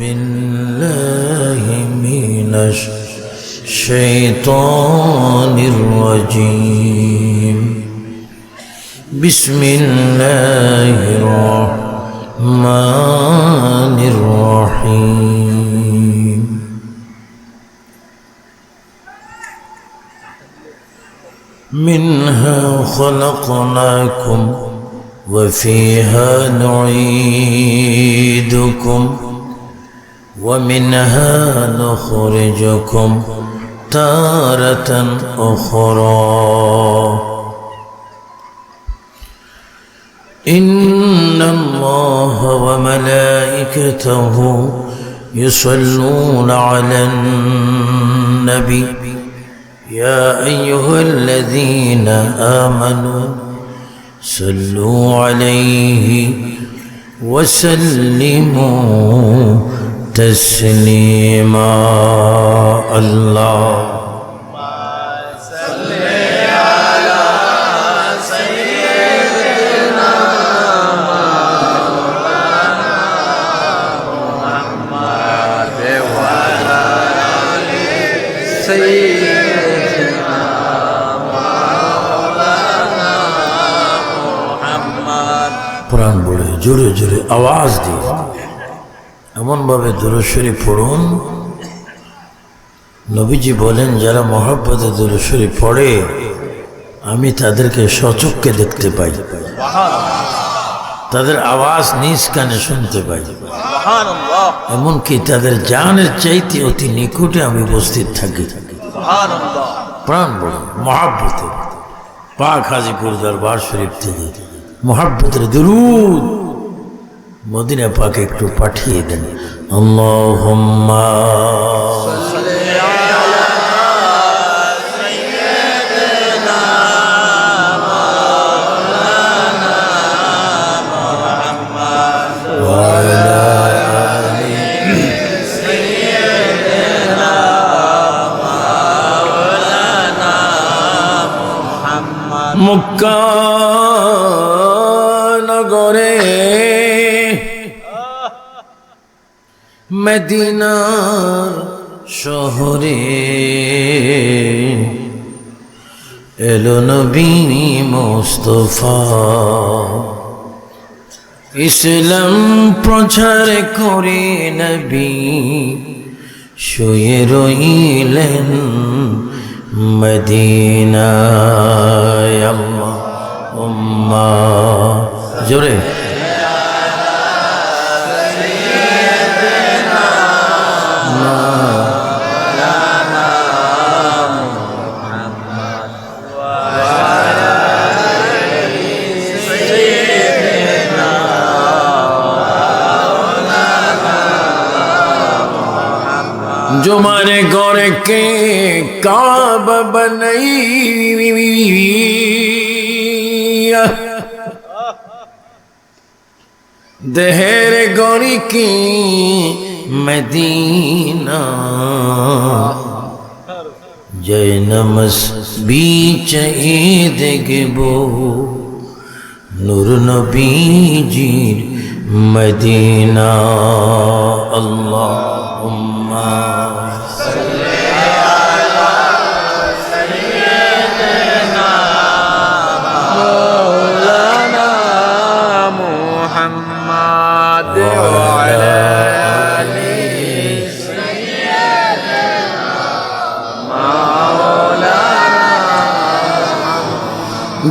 بالله من الشيطان الرجيم بسم الله الرحمن الرحيم منها خلقناكم وفيها نعيدكم ومنها نخرجكم تارة أخرى إن الله وملائكته يصلون على النبي يا أيها الذين آمنوا صلوا عليه وسلموا تسليما اللهم صل على سيدنا مولانا محمد وعلى آل سيدنا مولانا محمد قرآن بولے جڑے جڑے آواز دی এমন ভাবে দুরূদ শরীফ পড়ুন নবীজি বলেন যারা মহব্বতে দুরূদ শরীফ পড়ে আমি তাদেরকে সচক্ষে দেখতে পাই তাদের আওয়াজ নিজ কানে শুনতে পাই সুবহানাল্লাহ এমনকি তাদের জানের চাইতে অতি নিকটে আমি উপস্থিত থাকি সুবহানাল্লাহ প্রাণ বলে মহব্বতে পাক হাজীপুর দরবার শরীফ থেকে মহব্বতের দুরূদ মদিনা পাকে একটু পাঠিয়ে দেন আল্লাহুম্মা সাল্লি আলা সাইয়্যিদিনা মাওলানা মুহাম্মদ ওয়া আলা আলি সাইয়্যিদিনা মাওলানা মুহাম্মদ মক্কা নগরে মদিনা শহরে এলো নবী মুস্তাফা ইসলাম প্রচার করে নবী শুয়ে রইলেন মদিনায় আল্লাহুম্মা জোরে जो मारे गौर के काब बनई देहर गौरी की मदीना जय नमस बीच ईद गिबो नूर नबीजीर मदीना अल्लाहुम्मा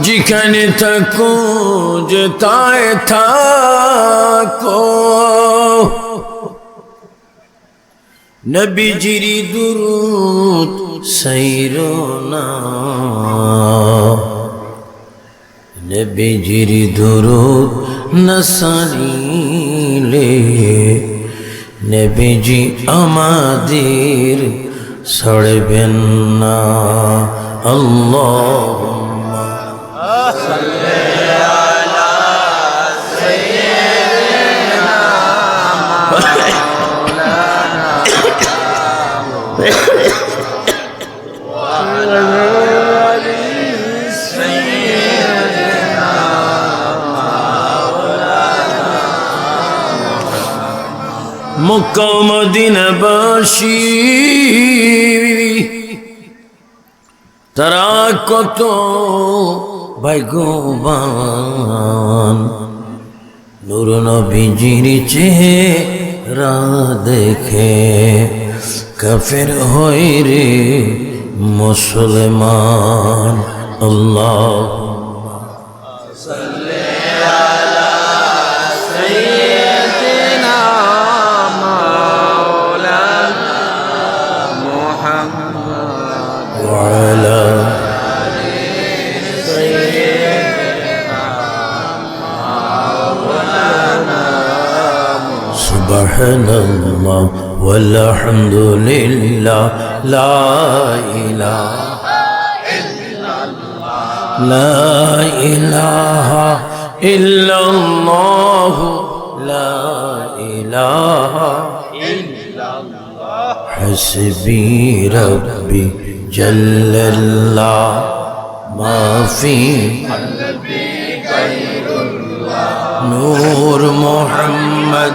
जिखने तको जताए था को नबी जिरी दुरूद सैरोना नबी जिरी दुरूद नसानीले नबी जी अमादिर सड़बेन ना अल्लाह মক্কা ও মদিনাবাসী তারা কত ভাগ্যবান, নূর নবীজির চেহারা দেখে কাফের হয় রে মুসলমান। আল্লাহ সুবহানাল্লাহ ওয়ালহামদুলিল্লাহ লা ইলাহা ইল্লাল্লাহ লা ইলাহা ইল্লাল্লাহ লা ইলাহা ইল্লাল্লাহ হাসবি রাব্বি জাল্লাল্লাহ মা ফি কলবি গায়রুল্লাহ নূর মুহাম্মদ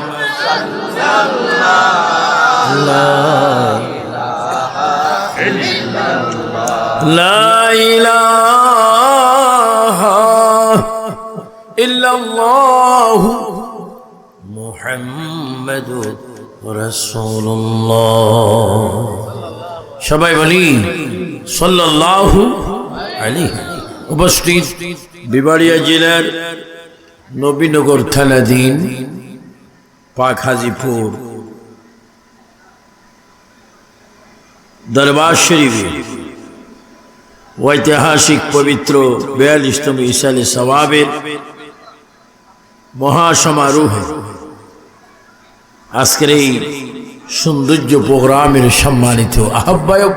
لا إله إلا الله محمد رسول الله সবাই বলি সাল্লাল্লাহু আলাইহি। উপস্থিত বিবাড়িয়া জেলার নবীনগর থানাধীন পাক হাজিপুর দরবার শরীফে ঐতিহাসিক পবিত্র 42তম ইসালে সওয়াবের মহাসমারোহে আজকের এই সৌন্দর্য প্রোগ্রামের সম্মানিত আহ্বায়ক,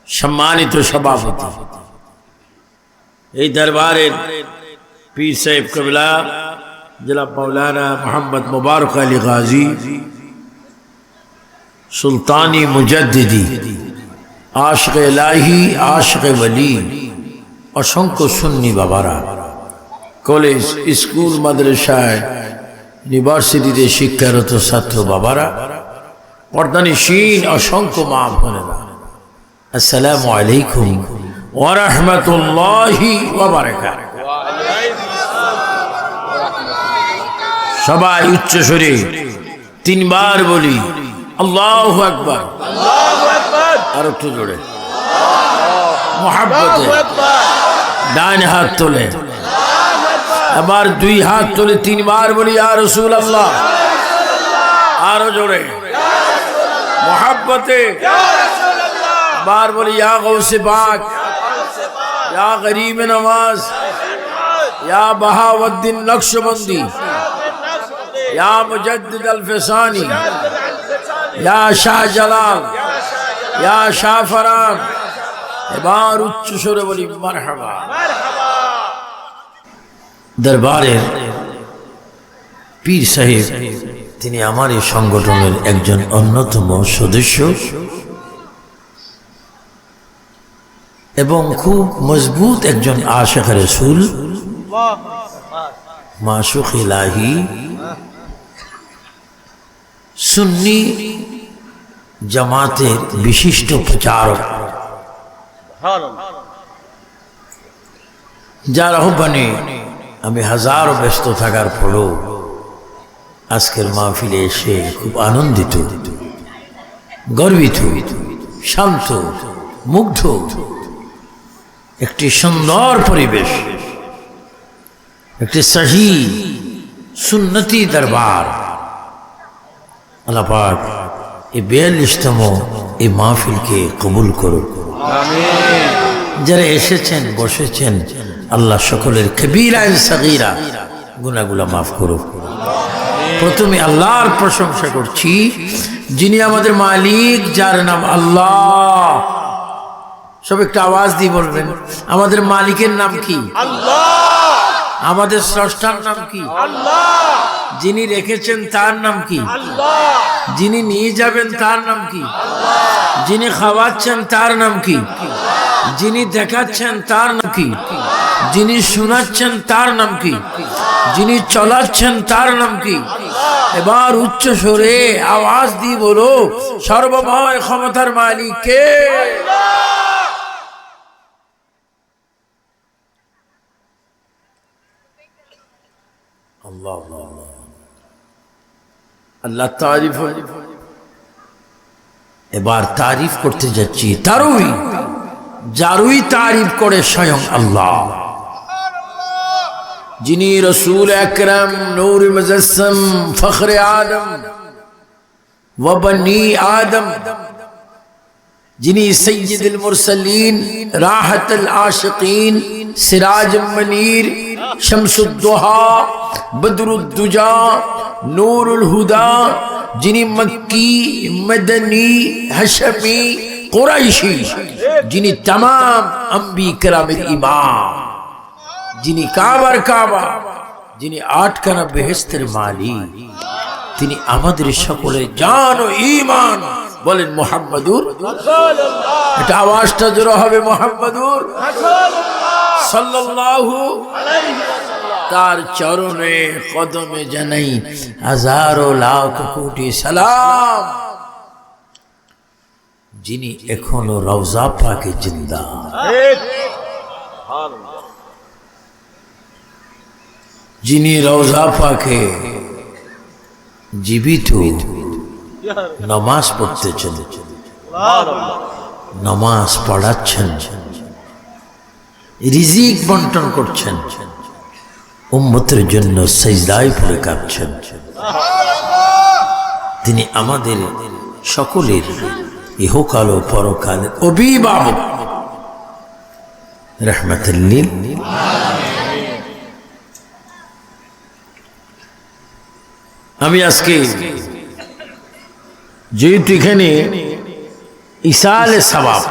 সম্মানিত সভাপতি, এই দরবারের পীর সাহেব কিবলা জনাব মৌলানা মোহাম্মদ মুবারক আলী গাজী সুলতানি মুজাদ্দিদি, আশিক ইলাহি, আশিক ওলি, অসংখ্য সুন্নি বাবারা, কলেজ, স্কুল, মাদ্রাসায়, ইউনিভার্সিটিতে শিক্ষারত ছাত্র বাবারা, পর্দানিশীন অসংখ্য মা বোনেরা, আসসালামু আলাইকুম ওয়া রাহমাতুল্লাহি ওয়া বারাকাতুহু। সবাই উচ্চ স্বরে তিনবার বলি আল্লাহু আকবার, আর একটু জোরে মুহাব্বতে ডান হাত তোলে, আবার দুই হাত তোলে তিনবার বলি ইয়া রাসূলুল্লাহ, আরো জোরে মুহাব্বতে বার বলি ইয়া গৌসে পাক, ইয়া গরিব নওয়াজ, ইয়া বাহাউদ্দিন নকশবন্দি, ইয়া মুজাদ্দিদ আল-ফিসানি, ইয়া শাহজালাল, ইয়া শাহফরান। এবার উচ্চ স্বরে বলি মারহাবা। দরবারের পীর সাহেব, তিনি আমার এই সংগঠনের একজন অন্যতম সদস্য এবং খুব মজবুত একজন আশিক রাসূল, মাশুক ইলাহি, সুন্নি জামাতের বিশিষ্ট প্রচারক, যার আহ্বানে আমি হাজারো ব্যস্ত থাকার পরেও আজকের মাহফিলে এসে খুব আনন্দিত, গর্বিত, শান্ত, মুগ্ধ। একটি সুন্দর পরিবেশ, একটি সহি সুন্নতি দরবার। আল্লাহ পাক এই 42তম এই মাহফিলকে কবুল করুক। আমিন। যারা এসেছেন, বসেছেন, আল্লাহ সকলের কবিরা সগীরা গুনাহগুলো মাফ করুক। প্রথমে আল্লাহর প্রশংসা করছি, যিনি আমাদের মালিক, যার নাম আল্লাহ। সব একটু আওয়াজ দিয়ে বলবেন, আমাদের মালিকের নাম কি? আল্লাহ। আমাদের স্রষ্টার নাম কি? আল্লাহ। যিনি রেখেছেন তার নাম কি? আল্লাহ। যিনি নিয়ে যাবেন তার নাম কি? আল্লাহ। যিনি খাওয়াচ্ছেন তার নাম কি? যিনি দেখাচ্ছেন তার নাম কি? যিনি শোনাচ্ছেন তার নাম কি? যিনি চলাচ্ছেন তার নাম কি? এবার উচ্চ স্বরে আওয়াজ দিয়ে বলো, সর্বময় ক্ষমতার মালিক কে? আল্লাহ। আল্লাহ তারিফ। এবার তারিফ করতে যাচ্ছি তারই, যারই তারিফ করে স্বয়ং আল্লাহ, যিনি রসুল আকরাম নূর মুজাসসাম ফখরে আদম ওয়া বনি আদম, যিনি সৈয়দুল মুরসালিন রাহতুল আশিকিন সিরাজুম মুনীর শামসুদ দুহা বদরুদ দুজা নূরুল হুদা, যিনি মক্কি মদনী হাশমি কুরাইশি, যিনি तमाम আম্বিয়া কেরামের ইমাম, যিনি কাবার কাবা, যিনি আটখানা বেহেশতের মালিক, তিনি আমাদের সকলের জান ও ঈমান। বলেন মুহাম্মাদুর রাসূলুল্লাহ। এটা আওয়াজটা জোরে হবে, মুহাম্মাদুর রাসূলুল্লাহ সাল্লাল্লাহু আলাইহি ওয়াসাল্লাম। তার চরণে কদমে জানাই হাজারো লাখ কোটি সালাম, যিনি এখনো রওজা পাকে জিন্দা, যিনি রওজা পাকে জীবিত নামাজ পড়তেছেন, নামাজ পড়াচ্ছেন, রিজিক বন্টন করছেন, উম্মতের জন্য সিজদায় পড়ে কাঁদছেন। তিনি আমাদের সকলের ইহকাল ও পরকালের অভিভাবক, রাহমাতুল লিল আলামিন। আমি আজকে যেহেতু এখানে ইসালে সওয়াব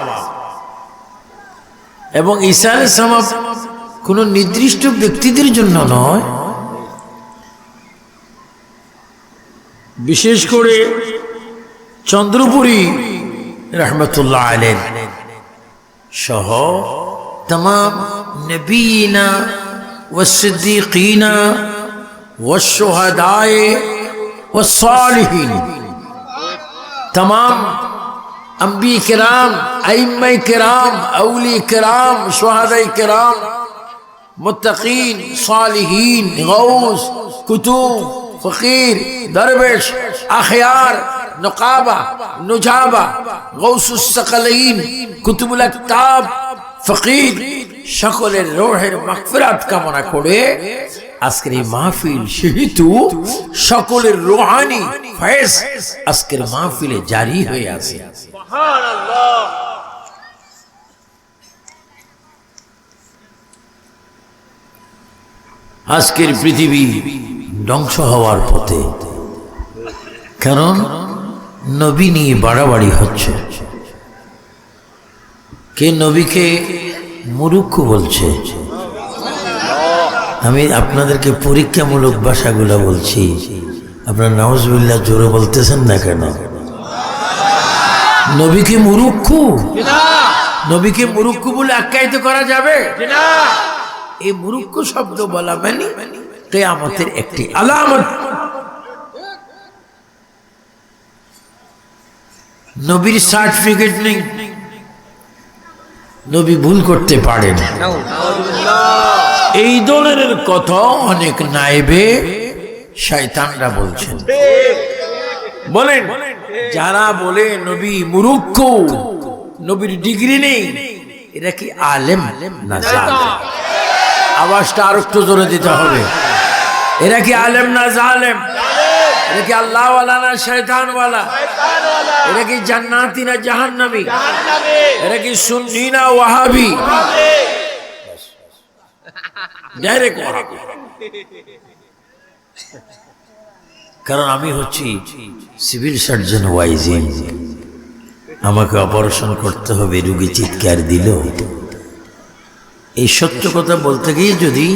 এবং ইসালে সওয়াব কোন নির্দিষ্ট ব্যক্তিদের জন্য নয়, বিশেষ করে চন্দ্রপুরী রহমতুল্লাহ আলাইহি সহ तमाम नबीना व सिद्दीकीना व शुहदाए व सालिहीन, तमाम अंबिया किराम, अइम्मा किराम, औलिया किराम, शुहदाए किराम, मुत्तकीन, सालिहीन, गौस, कुतुब, फकीर, दरवेश, अखयार, नुकाबा, नुजाबा, गौसुस सकलैन, कुतुबुल अक्ताब, ফকির, সকলের রূহের মাগফিরাত কামনা করে আজকের এই মাহফিল সেহেতু সকলের রূহানি ফয়েজ আজকের মাহফিলে জারি হয়ে আছে। সুবহানাল্লাহ। আজকের পৃথিবী ধ্বংস হওয়ার পথে, কারণ নবী নিয়ে বাড়াবাড়ি হচ্ছে। কে নবীকে মুরুক্ষ বলছে? আমি আপনাদেরকে পরীক্ষামূলক ভাষাগুলো বলছি, আপনারা নাউজুবিল্লাহ জোরে বলতেছেন না কেন? নবীকে মুরুক্ষ, নবীকে মুরুক্ষ বলে আখ্যায়িত করা যাবে না। এই মুরুক্ষ শব্দ বলা মানে কিয়ামতের একটি আলামত। নবীর সার্টিফিকেট নেই, নবী ভুল করতে পারেন, এই ধরনের কথা অনেক নায়েবে শয়তানরা বলছেন। বলেন, যারা বলে নবী মূর্খ, নবীর ডিগ্রি নেই, এরা কি আলেম না জালেম? আওয়াজটা আর একটু জোরে দিতে হবে। এরা কি আলেম না জালেম? এরা কি আল্লাহ ওয়ালা না শয়তান ওয়ালা? এরা কি জান্নাতি না জাহান্নামী? এরা কি সুন্নি না ওয়াহাবি? ডাইরেক্ট ওয়াহাবি। কারণ আমি হচ্ছি সিভিল সার্জন ওয়াইজি, আমাকে অপারেশন করতে হবে, রোগী চিৎকার দিল। এই সত্য কথা বলতে গিয়ে যদি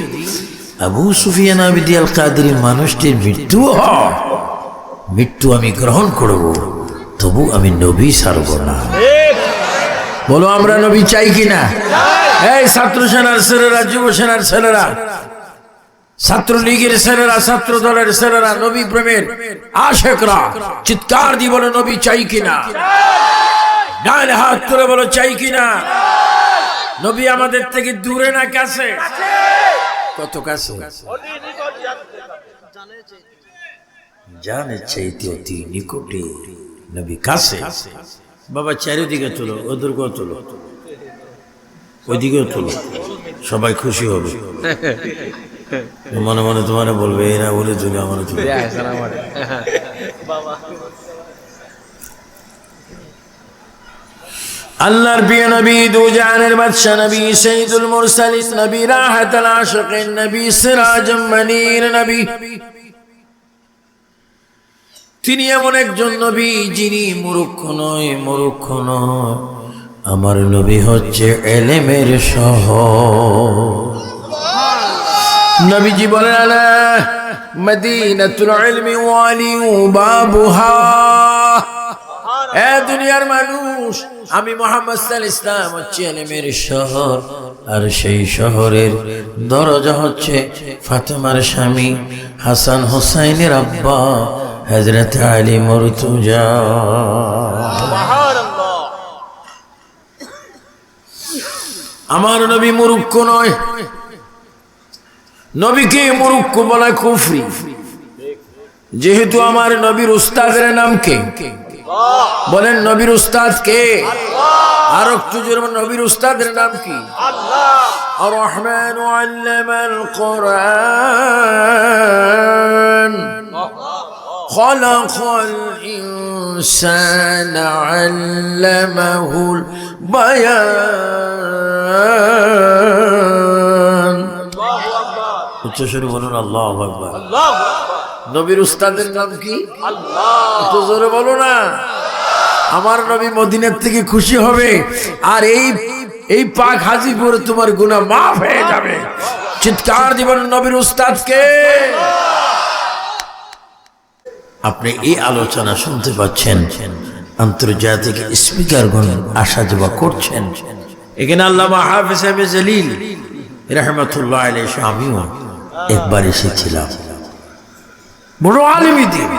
আবু সুফিয়ান আবিদি আল কাদেরী মানুষটির মৃত্যু হয়, মৃত্যু আমি গ্রহণ করব, তবু আমি নবী ছাড়ব না। বলো, আমরা নবী চাই কিনা? এই ছাত্র সেনার ছেলেরা, যুব সেনার ছেলেরা, ছাত্রলীগের ছেলেরা, ছাত্র দলের ছেলেরা, নবী প্রেমের আশেকরা চিৎকার দিয়ে বলে নবী চাই কিনা? ডান হাত তুলে বলো চাই কিনা? নবী আমাদের থেকে দূরে না কাছে? কত কাছে? জানের চাইতে অতি নিকটে, নবী কাছে। বাবা চারিদিকে তোলো, ওদেরকেও তোলো, ওইদিকেও তোলো, সবাই খুশি হবে। মনে মনে তোমার বলবে এরা বলে তুলে আমার তুলে। আল্লাহর প্রিয় নবী, দু জাহানের বাদশা নবী, সাইয়্যিদুল মুরসালিন নবী, রাহাতুল আশিকিন নবী, সিরাজুম মুনীর নবী, তিনি এমন একজন নবী যিনি মূর্খ নয়, মূর্খ নয়। আমার নবী হচ্ছে ইলমের শহর। নবীজি বলেন আলা মদিনাতুল ইলমি ওয়ালিউ বাবুহা। এ দুনিয়ার মানুষ, আমি মুহাম্মদ সাল্লাল্লাহু আলাইহি ওয়াসাল্লাম হচ্ছে ইলমের শহর, আর সেই শহরের দরজা হচ্ছে ফাতেমার স্বামী হাসান হুসাইনের আব্বা হযরত আলী মুর্তজা। সুবহানাল্লাহ। আমার নবী মূর্খ নয়। নবীকে মূর্খ বলা কুফরি। যেহেতু আমার নবীর উস্তাদের নাম কে? বলেন নবীর উস্তাদ কে? আর একটু জোরে বলেন নবীর উস্তাদের নাম কি? আল্লাহ। আর রহমান আল্লামাল কোরআন খলাকাল ইনসানা আল্লামাহুল বায়ান। উচ্চস্বরে বলুন আল্লাহু আকবার। আল্লাহু আকবার। নবীর উস্তাদের নাম কি? আল্লাহ। একটু জোরে বলো না। আমার নবী মদিনার থেকে খুশি হবে, আর এই পাক হাজীপুরে তোমার গুনাহ মাফ হয়ে যাবে। চিৎকার দিবেন নবীর উস্তাদ কে? আপনি এই আলোচনা শুনতে পাচ্ছেন, আন্তর্জাতিক স্পিকারগণ আসা যাওয়া করছেন। এখানে আল্লামা হাফেজ সাহেব জলিল রাহমাতুল্লাহ আলাইহি, আমিও একবার এসেছিলাম, বড় আলেমী দিন।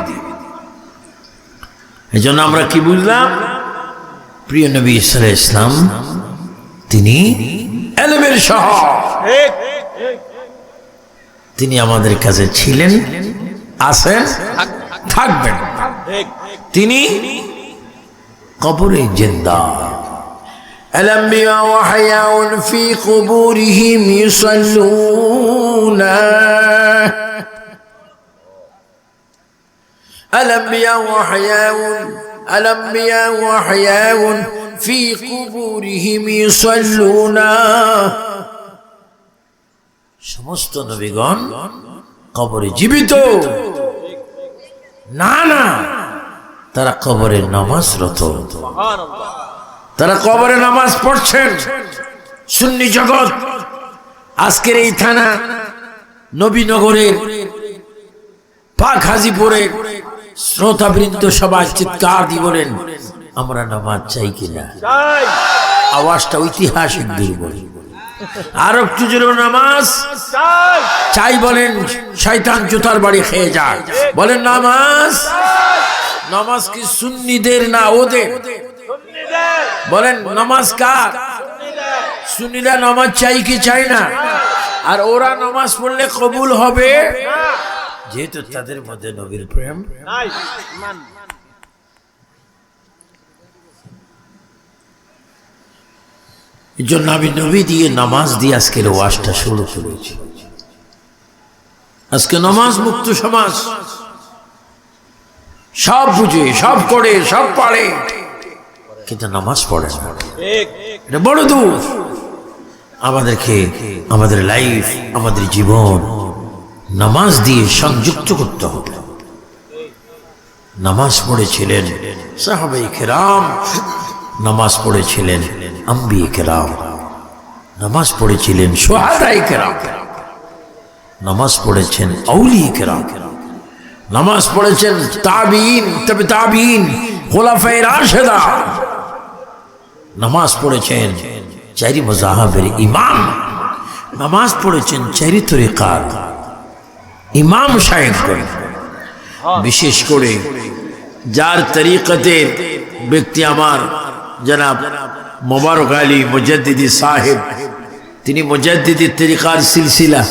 এই জন্য আমরা কি বুঝলাম? প্রিয় নবী সাল্লাল্লাহু আলাইহি ওয়াসাল্লাম তিনি ইলমের শহর। তিনি আমাদের কাছে ছিলেন, আছেন, থাকবেন। তিনি কবরে জিন্দা। الأنبياء وحياء في قبورهم يصلون. الأنبياء وحياء في قبورهم يصلون. সমস্ত নবীগণ কবরে জীবিত না, না, তারা কবরে নামাজরত। সুবহানাল্লাহ। তারা কবরে নামাজ পড়ছেন। সুন্নি জগৎ আজকের এই থানা নবীনগরের পাক হাজীপুরে শ্রোতাবৃন্দ সবাই চিৎকার দিয়ে বলেন আমরা নামাজ চাই কিনা? আওয়াজটা ঐতিহাসিক দুর্বল। আর একটু জোরে নামাজ চাই বলেন, শয়তান জুতার বাড়ি খেয়ে যায়। বলেন নামাজ। নামাজ কি সুন্নিদের না ওদের? বলেন নামাজ কার? সুন্নিরা নামাজ চাই কি চাই না? আর ওরা নামাজ পড়লে কবুল হবে, যেহেতু তাদের মধ্যে নবীর প্রেম নাই। এই জন্য আমি নবী দিয়ে নামাজ দিয়ে আজকের ওয়াজটা শুরু করেছি। আজকে নামাজ মুক্ত সমাজ, সব বুঝে, সব করে, সব পারে, কিন্তু নামাজ পড়ে না। এটা বড় দুঃখ। আমাদেরকে আমাদের লাইফ, আমাদের জীবন নামাজ দিয়ে সংযুক্ত করতে হবে। নামাজ পড়েছিলেন সাহাবায়ে কেরাম, নামাজ পড়েছিলেন আম্বিয়ে কেরাম, নামাজ পড়েছিলেন শুহাদায়ে কেরাম, নামাজ পড়েছেন আউলিয়ে কেরাম, নামাজ পড়েছেন তাবিঈন, তবে তাবিঈন, খুলাফায়ে রাশেদা, নামাজ পড়েছেন চারি মাযহাবের ইমাম, নামাজ পড়েছেন চারি তরিকার ইমাম সাহেব করে, বিশেষ করে যার তরিকতের ব্যক্তি আমার জনাব মোবারক আলী মুজাদ্দিদি সাহেব, তিনি মুজাদ্দিদি তরিকার সিলসিলা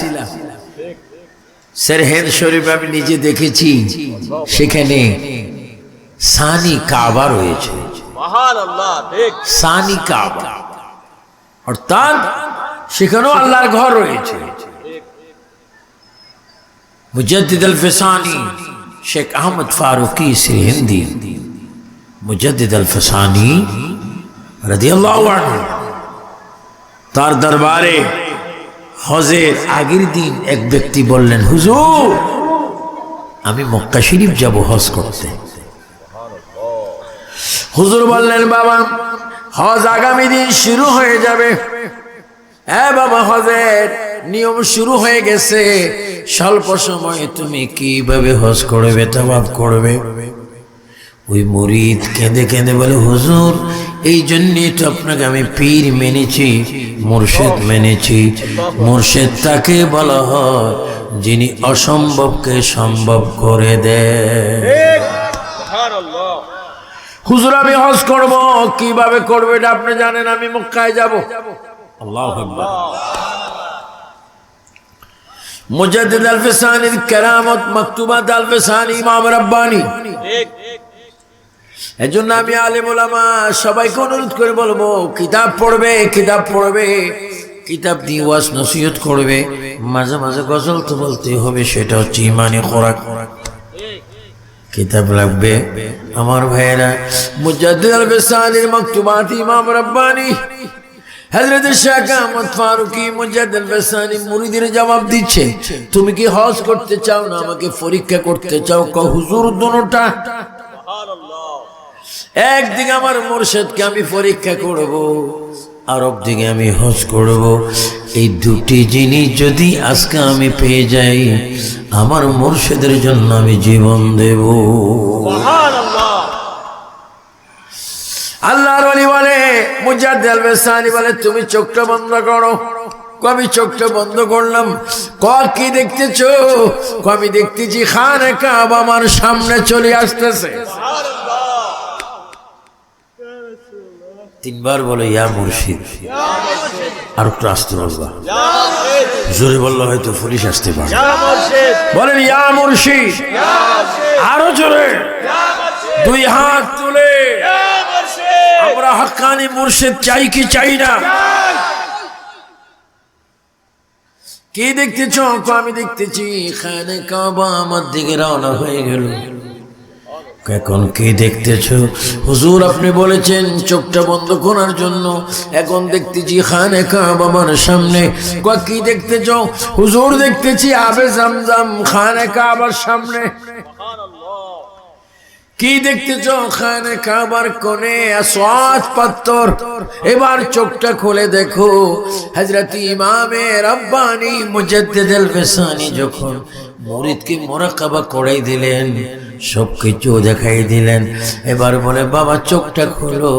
সরহেদ শরীফ আমি নিজে দেখেছি, সেখানে সানি কাবা রয়েছে। সানি কাবা অর্থাৎ সেখানেও আল্লাহর ঘর রয়েছে। মুজাদ্দিদ আল ফসানি শেখ আহমদ ফারুকি সিরহিন্দি, মুজাদ্দিদ আল ফসানি রাদিয়াল্লাহু আনহু, তার দরবারে হজের আগের দিন এক ব্যক্তি বললেন, হুজুর আমি মক্কা শরীফ যাব হজ করতে। হুজুর বললেন, বাবা হজ আগামী দিন শুরু হয়ে যাবে। হ্যাঁ বাবা, হজের নিয়ম শুরু হয়ে গেছে, স্বল্প সময়ে তুমি কিভাবে হজ করবে, তাওয়াফ করবে? ওই মুরিদ কেঁদে কেঁদে বলে, হুজুর এই জন্যই তো আপনাকে আমি পীর মেনেছি, মুর্শিদ মেনেছি। মুর্শিদ তাকে বলা হয় যিনি অসম্ভবকে সম্ভব করে দেয়। হুজুর আমি হজ করব, কিভাবে করবে এটা আপনি জানেন, আমি মক্কায় যাব। আল্লাহু আকবার। মুজাদ্দিদ আল ফসানির কেরামত মাকতুবাত আল ফসানি ইমাম রাব্বানি। এজন্য আমি আলেম ওলামা সবাইকে অনুরোধ করে বলবো, কিতাব পড়বে, কিতাব পড়বে, কিতাব দিয়ে ওয়াজ নসিহত করবে, মাঝে মাঝে গজল তো বলতে হবে, সেটা হচ্ছে ইমানি খোরাক। কিতাব লাগবে আমার ভাইয়েরা। মুজাদ্দিদ আল ফসানির মাকতুবাত ইমাম রাব্বানি হযরত শেখ আহমদ ফারুকি মুজাদ্দিদ আল ফসানি মুরিদের জবাব দিচ্ছে, তুমি কি হজ করতে চাও না আমাকে পরীক্ষা করতে চাও? কও হুজুর দুটোটা। একদিকে আমার মুর্শিদকে আমি পরীক্ষা করব, আর একদিকে আমি হজ করব। এই দুটি জিনিস যদি আজকে আমি পেয়ে যাই, আমার মুর্শিদের জন্য আমি জীবন দেব। আল্লাহর ওলি বলে, মুজাদ্দিদ আল ফসানি বলে, তুমি চোখটা বন্ধ করো। আমি চোখটা বন্ধ করলাম। কি দেখতেছো? আমি দেখতেছি খানে কাবা আমার সামনে চলে আসতেছে। তিনবার বলে ইয়া মুর্শিদ। আর একটু আসতে বলবা, জোরে বললে হয়তো পুলিশ আসতে পারে। বলেন ইয়া মুর্শিদ, আরো জোরে, দুই হাত তুলে। আমরা হাক্কানি মুর্শিদ চাই কি চাই না? কি দেখতেছো? আমি দেখতেছি খানে কাবা আমার দিকে রওনা হয়ে গেল। এখন কি দেখতেছো? হুজুর আপনি বলেছেন চোখটা বন্ধ করার জন্য, এখন দেখতেছি খানে কাবা আমার সামনে। কি দেখতেছো? হুজুর দেখতেছি আবে জামজাম খানে কাবার সামনে। কি দেখতেছো? খানে কাবার কোণে আসওয়াদ পাথর। এবার চোখটা খুলে দেখো, হযরত ইমামে রাব্বানি মুজাদ্দিদ আল ফসানি যখন মুরিদকে মুরাকাবা করাই দিলেন, সবকিছু দেখাই দিলেন। এবার বলে, বাবা চোখটা খোলো।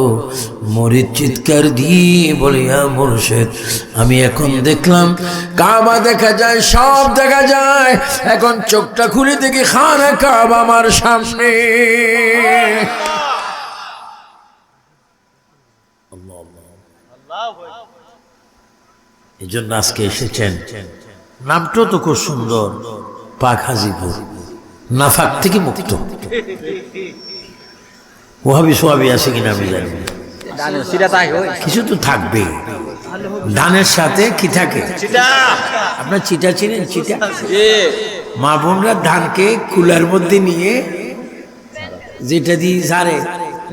মুরিদ চিৎকার দিয়ে বলে, ইয়া মুর্শিদ আমি এখন দেখলাম কাবা দেখা যায়, সব দেখা যায়। এখন চোখটা খুলে দেখি খানে কাবা আমার সামনে। এই জন্য আজকে এসেছেন, নামটাও তো খুব সুন্দর, পাক হাজিপুর, নাফাক থেকে মুক্ত। ওহাবি সোহাবি আছে কিনা আমি জানি, কিছু তো থাকবে। ধানের সাথে কি থাকে? আপনার চিটা চিনেন? চিটা মা বোনরা ধানকে কুলার মধ্যে নিয়ে যেটা দিয়ে ঝাড়ে,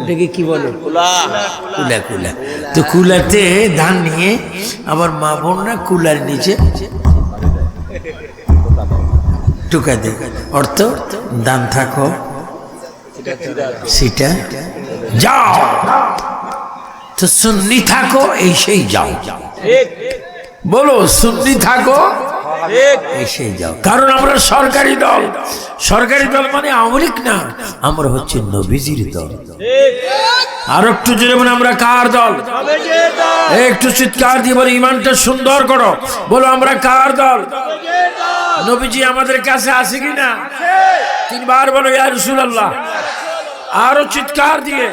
ওটাকে কি বলে? কুলা। কুলা। তো কুলাতে ধান নিয়ে আবার মা বোনরা কুলার নিচে টুকা দে, অর্থ দান থাকো সেটা যাও, তো সুন্নি থাকো এই সেই যাও। বলো সুন্নি থাকো এই সেই যাও। কারণ আমরা সরকারি দল। সরকারি দল মানে আওয়ামী লীগ না, আমরা হচ্ছে নবীজির দল। আর একটু জোরে বলে, আমরা কার দল? একটু চিৎকার দিয়ে বলে, ইমানটা সুন্দর করো, বলো আমরা কার দল? নবীজি আমাদের কাছে আছে কিনা? তিনবার বলো ইয়া রাসূলুল্লাহ, আরো চিৎকার দিয়ে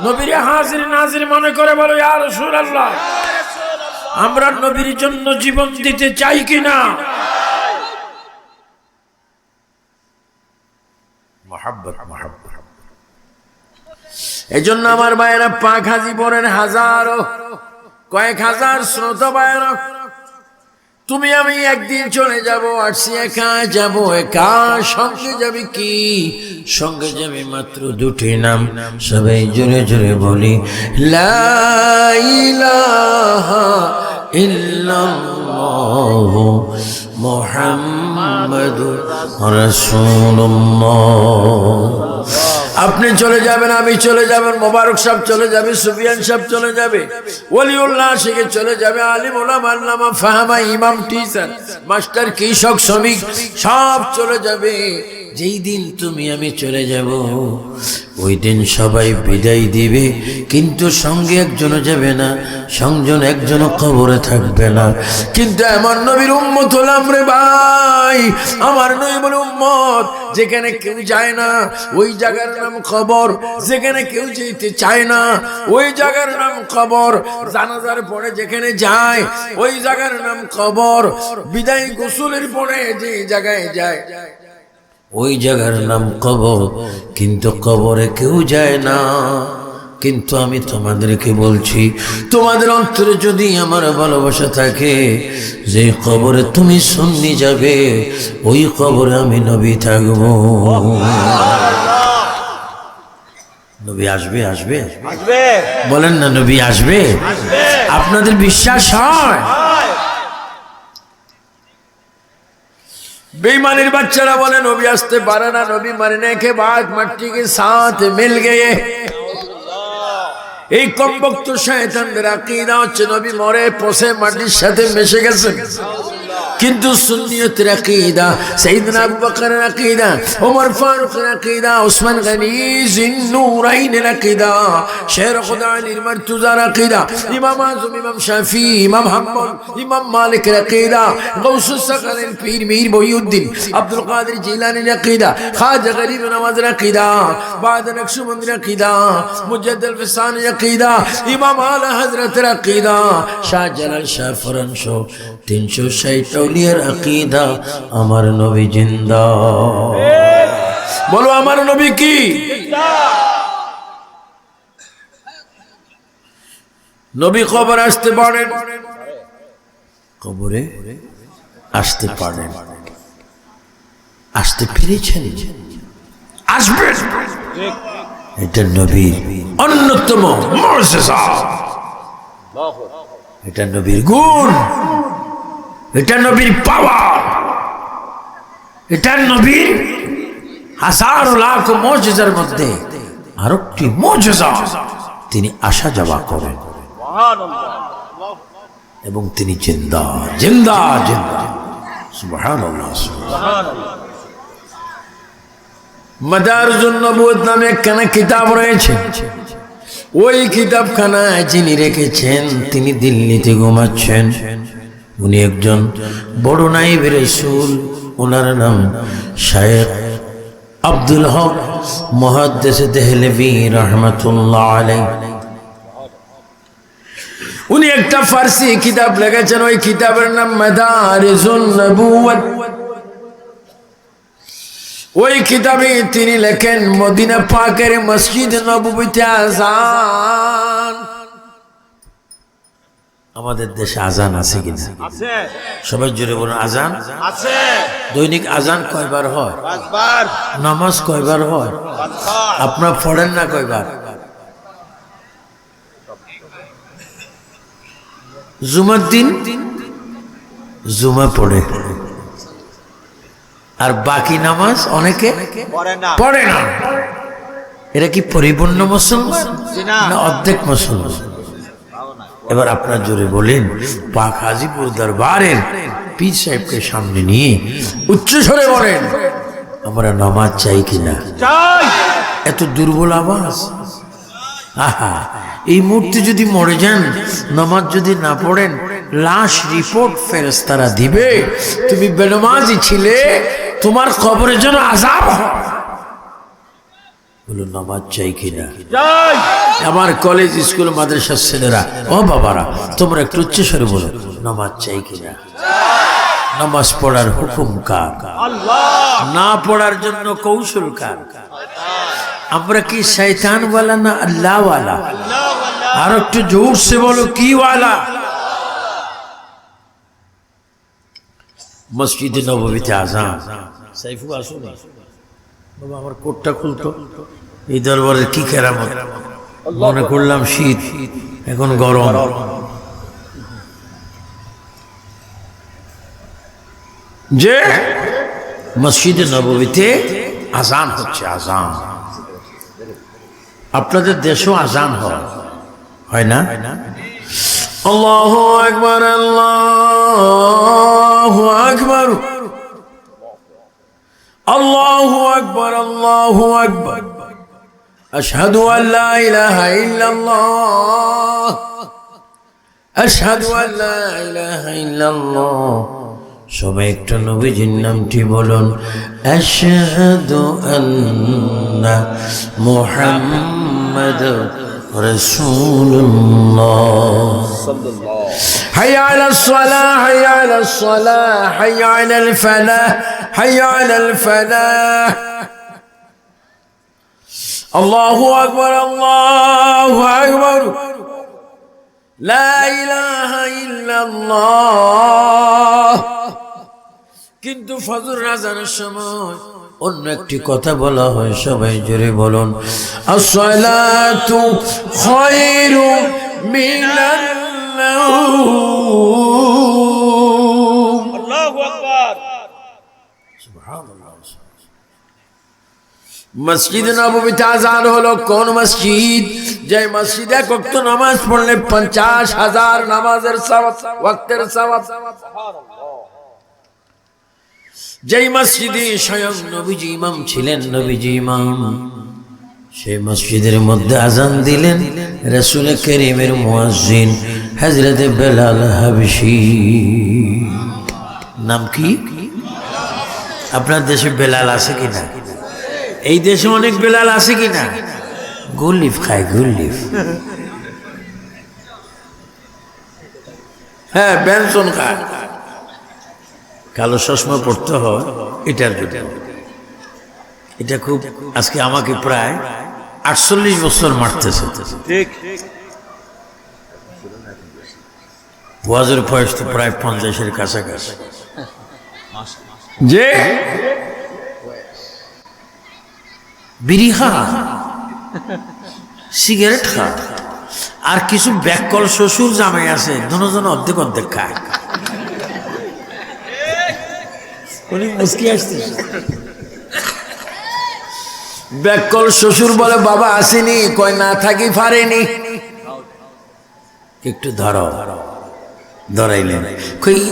নবীর হাজির নাজির মনে করে বলো ইয়া রাসূলুল্লাহ। আমরা নবীর জন্য জীবন দিতে চাই কিনা? মহব্বত মহব্বত। এই জন্য আমার ভাইয়েরা পাক হাজি পড়েন হাজারো কয়েক হাজার শ্রোতা ভাইয়েরা, তুমি আমি একদিন চলে যাব, আসছি একা যাব একা, সঙ্গে যাবে কি? সঙ্গে যাবে মাত্র দুটি নাম, সবাই জোরে জোরে বলি লা ইলাহা ইল্লাল্লাহু মুহাম্মাদুর রাসূলুল্লাহ। আপনি চলে যাবেন, আমি চলে যাবেন, মোবারক সাহেব চলে যাবে, সুফিয়ান সাহেব চলে যাবে, ওলিউল্লাহ শেখে চলে যাবে, আলিম ওলামা আল্লামা ফাহামা ইমাম টিচার মাস্টার কৃষক শ্রমিক সব চলে যাবে। যেই দিন তুমি আমি চলে যাব ওই দিন সবাই বিদায় দিবে, কিন্তু সঙ্গে একজনও যাবে না, সঙ্গে একজনও কবরে থাকবে না। কিন্তু আমার নবীর উম্মত হলাম রে ভাই, আমার নবীর উম্মত। যেখানে কেউ যায় না ওই জায়গার নাম কবর, যেখানে কেউ যেতে চায় না ওই জায়গার নাম কবর, জানাজার পরে যেখানে যায় ওই জায়গার নাম কবর, বিদায় গোসলের পরে যে জায়গায় যায় ওই জায়গার নাম কবর। কিন্তু কবরে কেউ যায় না। কিন্তু আমি তোমাদেরকে বলছি, তোমাদের অন্তরে যদি আমার ভালোবাসা থাকে, যে কবরে তুমি সুন্নি যাবে ওই কবরে আমি নবী থাকবো। নবী আসবে আসবে আসবে, বলেন না নবী আসবে? আপনাদের বিশ্বাস হয়? बेईमानिर बच्चारा बोले नबी आसते पारे ना, नबी मरने के बाद मट्टी के साथ मिल गए। এই কমবক্ত শয়তানদের আকীদা হচ্ছে নবী মরে পচে মাটির সাথে মিশে গেছে। কিন্তু সুন্নিয়তের আকীদা, সাইয়েদনা আবু বকরের আকীদা, ওমর ফারুকের আকীদা, ওসমান গনি জিন্নুরাইনের আকীদা, শের খুদা আলীর মারতুজার আকীদা, ইমাম আযম ইমাম শাফি, ইমাম হাম্বল, ইমাম মালিকের আকীদা, গাউসুস সাকারের পীর মীর মহিউদ্দিন আব্দুল কাদের জিলানীর আকীদা, খাজা গরিব নওয়াজের আকীদা, বাদ নকশবন্দির আকীদা, মুজাদ্দিদ ফিসানির আকীদা, ইমাম আলা হযরতের আকীদা, শাহজালাল শাহ ফরান শো 360 আউলিয়ার আকীদা। আমার নবী জিন্দা। বলো আমার নবী কি জিন্দা? নবী কবর আসতে পারেন, কবরে আসতে পারেন, আসতে পেরেছেন, আসবেন। এটা নবীর অন্যতম মুজিজা, এটা নবীর গুণ, এটা নবীর পাওয়ার, এটা নবীর হাজার লাখ মুজিজার মধ্যে আরেকটি মুজিজা। তিনি আসা যাওয়া করেন এবং তিনি জিন্দা জিন্দা জিন্দা। সুবহানাল্লাহ সুবহানাল্লাহ। মাদারুজুন নবুয়ত নামে একখানা কিতাব রয়েছে। ওই কিতাবখানা যিনি রেখেছেন তিনি দিল্লিতে ঘুমাচ্ছেন। উনি একজন বড় নায়েব রাসূল, ওনার নাম শায়েখ আব্দুল হক মুহাদ্দিস দেহলভী রাহমাতুল্লাহ আলাইহি। উনি একটা ফারসি কিতাব লিখেছেন, ওই কিতাবের নাম মাদারিজুন নবুওয়াত। ওই কিতাবে তিনি লেখেন মদিনা পাকের মসজিদ নববীতে আযান। আমাদের দেশে আযান আছে কিনা? আছে। সবাই জোরে বলুন আযান আছে। দৈনিক আযান কয়বার হয়? 5 বার। নামাজ কয়বার হয়? 5 বার। আপনারা পড়েন না কয়বার? জুমার দিন জুমা পড়ে, আর বাকি নামাজ অনেকে পড়ে না। এরা কি পরিপূর্ণ মুসলমান না অর্ধেক মুসলমান? এবার আপনারা জোরে বলেন, পাক হাজিপুর দরবারের পীর সাহেবকে সামনে নিয়ে উচ্চ স্বরে বলেন, আমরা নামাজ চাই কিনা? চাই। এত দুর্বল আওয়াজ, আহা, এই মুহূর্তে যদি মরে যান, নামাজ যদি না পড়েন, লাশ রিপোর্ট ফেরেশতারা দিবে তুমি বেনামাজি ছিলে, তোমার কবরের জন্য আযাব হয়। বলো নামাজ চাই কিনা? আমার কলেজ স্কুল মাদ্রাসার ছেলেরা, ও বাবারা, তোমরা একটু উচ্চস্বরে বলো নামাজ চাই কিনা? নামাজ পড়ার হুকুম কার? না পড়ার জন্য কৌশল কার? আমরা কি শয়তান ওয়ালা না আল্লাহ ওয়ালা? আর একটু জোর সে বলো কি ওয়ালা? মসজিদে নববীতে আযান। সাইফু আসো না বাবা, আমার কোটটা খুলতো। এই দরবারের কি কেরামত! মনে করলাম শীত, এখন গরম। যে মসজিদে নববীতে আযান হচ্ছে, আযান। আপনাদের দেশেও আযান হয় না? আল্লাহু আকবার, আল্লাহু আকবার, আল্লাহু আকবার, আল্লাহু আকবার, আশহাদু আল্লা ইলাহা ইল্লাল্লাহ, আশহাদু আল্লা ইলাহা ইল্লাল্লাহ। সবাই একটু নবীজির নামটি বলুন, আশহাদু আন্না মুহাম্মাদুর রাসূলুল্লাহ। হাইয়া আলাস সালাহ, হাইয়া আলাস সালাহ, হাইয়া আলাল ফালাহ, হাইয়া আলাল ফালাহ। আল্লাহু আকবার, আল্লাহু আকবার, লা ইলাহা ইল্লাল্লাহ। কিন্তু ফজর আযানের সময় অন্য একটি কথা বলা হয়, সবাই জোরে বলুন, আসসালাতু খায়রুম মিনান নাওম। আল্লাহু আকবার, সুবহানাল্লাহ। মসজিদে নববীতে আযান হলো কোন মসজিদ? যে মসজিদে এক ওয়াক্ত নামাজ পড়লে 50,000 নামাজের সওয়াব, ওয়াক্তের সওয়াব। যেই মসজিদে স্বয়ং নবীজি ইমাম ছিলেন, নবীজি ইমাম, সেই মসজিদের মধ্যে আযান দিলেন রাসূল কারীমের মুয়াজ্জিন হযরত বেলাল হাবশী। নাম কি? আপনার দেশে বেলাল আছে কিনা? এই দেশে অনেক বেলাল আছে কিনা? গুলিফ খায়, গুলিফ। হ্যাঁ, বেনসন খায়। কালো চশমা পড়তে হয় এটার জন্য। এটা খুব, আজকে আমাকে প্রায় 48 বছর মারতেছে। ওয়াজের বয়স তো প্রায় 50-এর কাছাকাছি। যে বিড়ি খা, সিগারেট খা, আর কিছু ব্যাককল শ্বশুর জামাই আছে, দুজন অর্ধেক অর্ধেক খায়। উনি মুস্কি আসছে। ব্যাককল শ্বশুর বলে বাবা আসেনি, কয় না থাকি পারেনি। একটু ধরো, ধরাইলেন,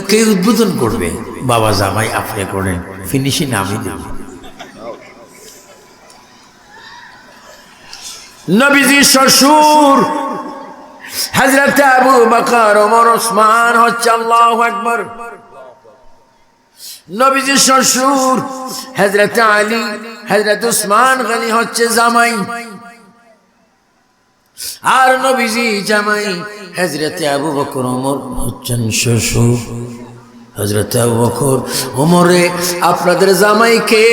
কে উদ্বোধন করবে? বাবা জামাই আপনি করেন, ফিনিশিং আমি দেব। নবীজির শ্বশুর হযরত আবু বকর, ওমর, ওসমান হচ্ছে আল্লাহু আকবার। নবীজির শ্বশুর হযরত আলী, হযরত ওসমান গনি হচ্ছে জামাই। আর নবীজি জামাই হযরত আবু বকর, ওমর হচ্ছেন শ্বশুর। হযরত আবু বকর, ওমরে আপনাদের জামাইকে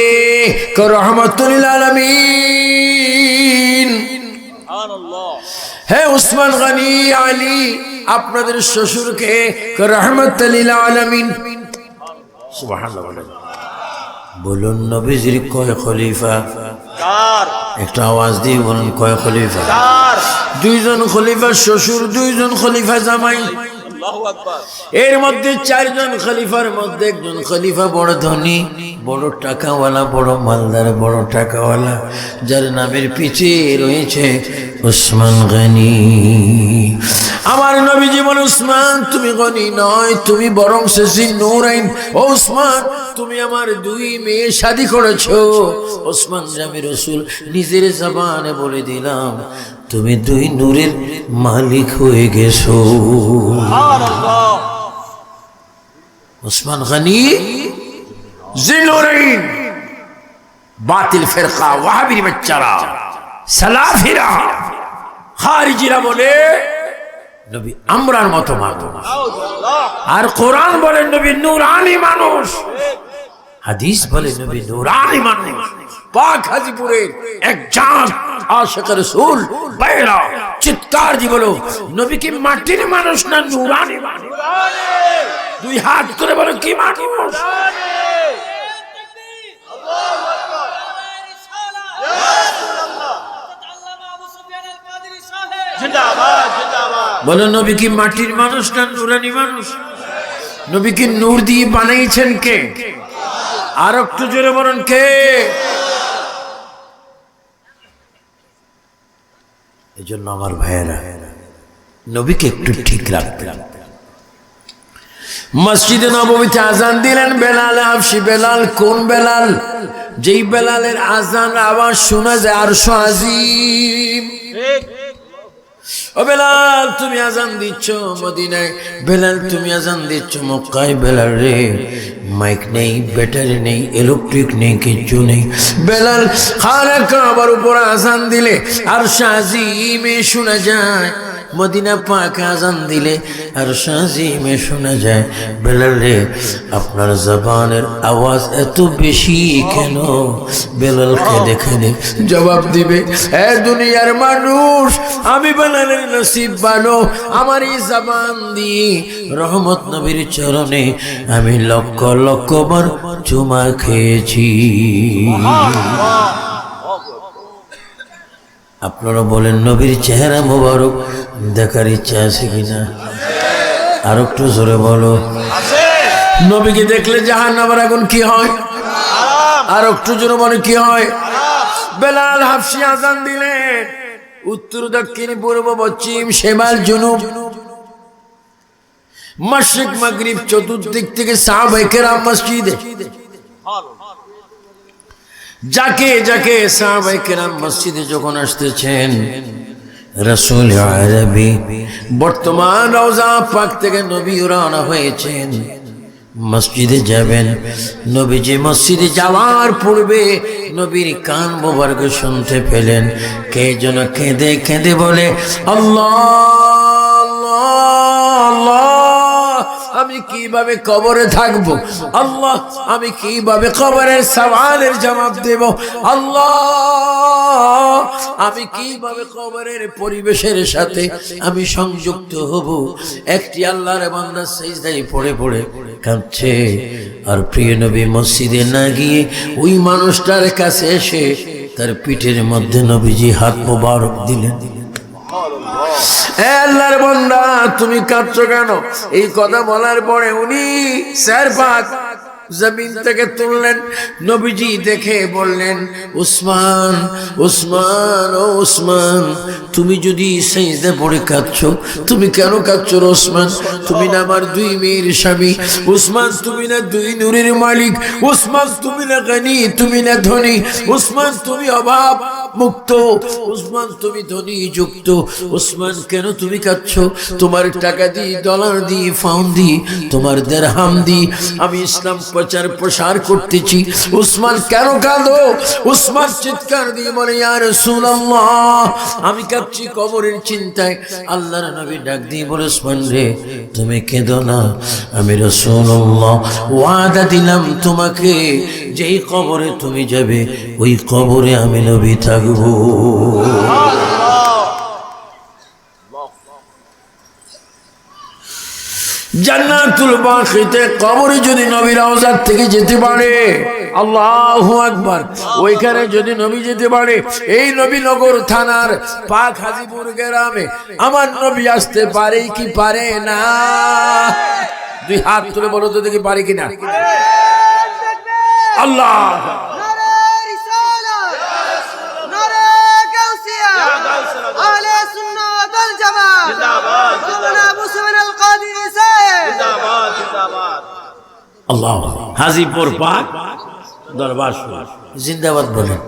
রহমাতুল লিল আলামিন। হে ওসমান গনি, আলী, আপনাদের শ্বশুরকে রহমাতুল লিল আলামিন। সুবহানাল্লাহ। বলুন নবীজির কয় খলিফা? একটা আওয়াজ দিয়ে বলুন কয় খলিফা? 2জন খলিফা শ্বশুর, 2জন খলিফা জামাই। এর মধ্যে 4জন খলিফার মধ্যে একজন খলিফা বড় ধনী, বড় টাকাওয়ালা, বড় মালদার, বড় টাকাওয়ালা, যার নামের পিছে রয়েছে ওসমান গনি। আমার নবী জীবন, ওসমান তুমি গনি নয়, তুমি বরং শেষী নূরাইন। ওসমান তুমি আমার দুই মেয়ে শাদী করেছো। ওসমান আমি রাসূল নিজের জবানে বলে দিলাম, তুমি দুই নূরের মালিক হয়ে গেছো। সুবহানাল্লাহ। ওসমান গনি জিনুরাইন, বাতিল ফিরকা ওয়াহাবীর বাচ্চারা, সালাফিরা, খারিজিরা বলে নবী আমরার মতো মানুষ, আর কোরআন বলে নবী নূরানি মানুষ, হাদিস বলে নবী নূরানি মানুষ। পাক হাজিপুরের এক জাত আশিক রাসূল বাইরা চিৎকার দিয়ে বলো, নবী কি মাটির মানুষ না নূরানি মানুষ? দুই হাত করে বলো, কি মানুষ? বলো, নবী কি মাটির মানুষ না নূরানি মানুষ? নবী কি নূর দিয়ে বানাইছেন কে? আর একটু জোরে বলুন, কে? এই জন্য আমার ভাইয়েরা, নবীকে একটু ঠিক রাখবেন। মসজিদে নববীতে আজান দিলেন বেলাল হাবশী। বেলাল কোন বেলাল? যেই বেলালের আজান আওয়াজ শোনা যায় আরশ আজিম। ও বেলাল, তুমি আজান দিচ্ছ মদিনায়, বেলাল তুমি আজান দিচ্ছ মক্কায়। বেলাল রে, মাইক নেই, ব্যাটারি নেই, ইলেকট্রিক নেই, কিচ্ছু নেই। বেলাল খানা কাবার উপর আজান দিলে আরশ আজিমে শোনা যায়। মদিনা পাক আজান দিলে আরশ আজিমে শোনা যায়। বেলাল রে, আপনার জবানের আওয়াজ এত বেশি কেন? বেলালকে দেখে জবাব দিবে, এ দুনিয়ার মানুষ, আমি বেলালের নসিব ভালো, আমার এই জবান দিয়ে রহমত নবীর চরণে আমি লক্ষ লক্ষ বার চুমা খেয়েছি। আপনারা বলেন, নবীর চেহারা মোবারক দেখার ইচ্ছা আছে কিনা? আর একটু জোরে বলো, নবীকে দেখলে জাহান্নামের আগুন কি হয়? আর একটু জোরে বলে, কি হয়? বেলাল হাবশী আজান দিলেন, উত্তর দক্ষিণ পূর্ব পশ্চিম শেমাল জুনুব মাশরিক মাগরিব চতুর্দিক থেকে সাহাবায়ে কেরাম মসজিদে, যাকে যাকে সাহাবায়ে কেরাম মসজিদে যখন আসতেছেন, রাসূল আরবি বর্তমান রওজা পাক থেকে নবী রওনা হয়েছেন, মসজিদে যাবেন। নবীজি মসজিদে যাওয়ার পূর্বে নবীর কান মোবারক শুনতে পেলেন কে যেন কেঁদে কেঁদে বলে, আল্লাহ আল্লাহ, আমি কিভাবে কবরে থাকবো? আল্লাহ, আমি কিভাবে কবরের সওয়ালের জবাব দেব? আল্লাহ, আমি কিভাবে কবরের পরিবেশের সাথে আমি সংযুক্ত হব? একটি আল্লাহর বান্দা সিজদায় পড়ে পড়ে কাঁদছে, আর প্রিয় নবী মসজিদে না গিয়ে ওই মানুষটার কাছে এসে তার পিঠের মধ্যে নবীজি হাত মোবারক দিলেন। আল্লাহর বান্দা, তুমি কাঁদছো কেন? এই কথা বলার পরে উনি স্যার পাক জমিন থেকে তুললেন। নবীজি দেখে বললেন, উসমান উসমান, ও উসমান, তুমি যদি সিজদা পড়ে কাঁদছো, তুমি কেন কাঁদছো রে উসমান? তুমি না আমার দুই মেয়ের স্বামী। উসমান, তুমি না দুই নূরের মালিক। উসমান, তুমি না গনি, তুমি না ধনী। উসমান, তুমি অভাব মুক্ত। উসমান, তুমি ধনী যুক্ত। উসমান, কেন তুমি কাঁদছো? তোমার টাকা দি, ডলার দি, পাউন্ড দি, তোমার দিরহাম দি আমি ইসলাম প্রচার প্রসার করতেছি। উসমান, কেন কাঁদো? উসমান চিৎকার দিয়ে বলে, ইয়া রাসূলুল্লাহ, আমি কাঁদছি কবরের চিন্তায়। আল্লাহর নবী ডাক দিয়ে বলে, উসমান রে, তুমি কেঁদো না, আমি রাসূলুল্লাহ ওয়াদা দিলাম তোমাকে, যেই কবরে তুমি যাবে ওই কবরে আমি নবী থাকবো। জান্নাতুল বাকিতে কবরে যদি নবী রওজার থেকে যেতে পারে, আল্লাহু আকবার, ওইখানে যদি নবী যেতে পারে, এই নবীনগর থানার পাক হাজিপুর গ্রামে আমার নবী আসতে পারে কি পারে না? দুই হাত তুলে বলো তো দেখি, পারে কিনা? আল্লাহ, আল্লাহ হাজিপুর পাক দরবার শরীফ জিন্দাবাদ বলেন।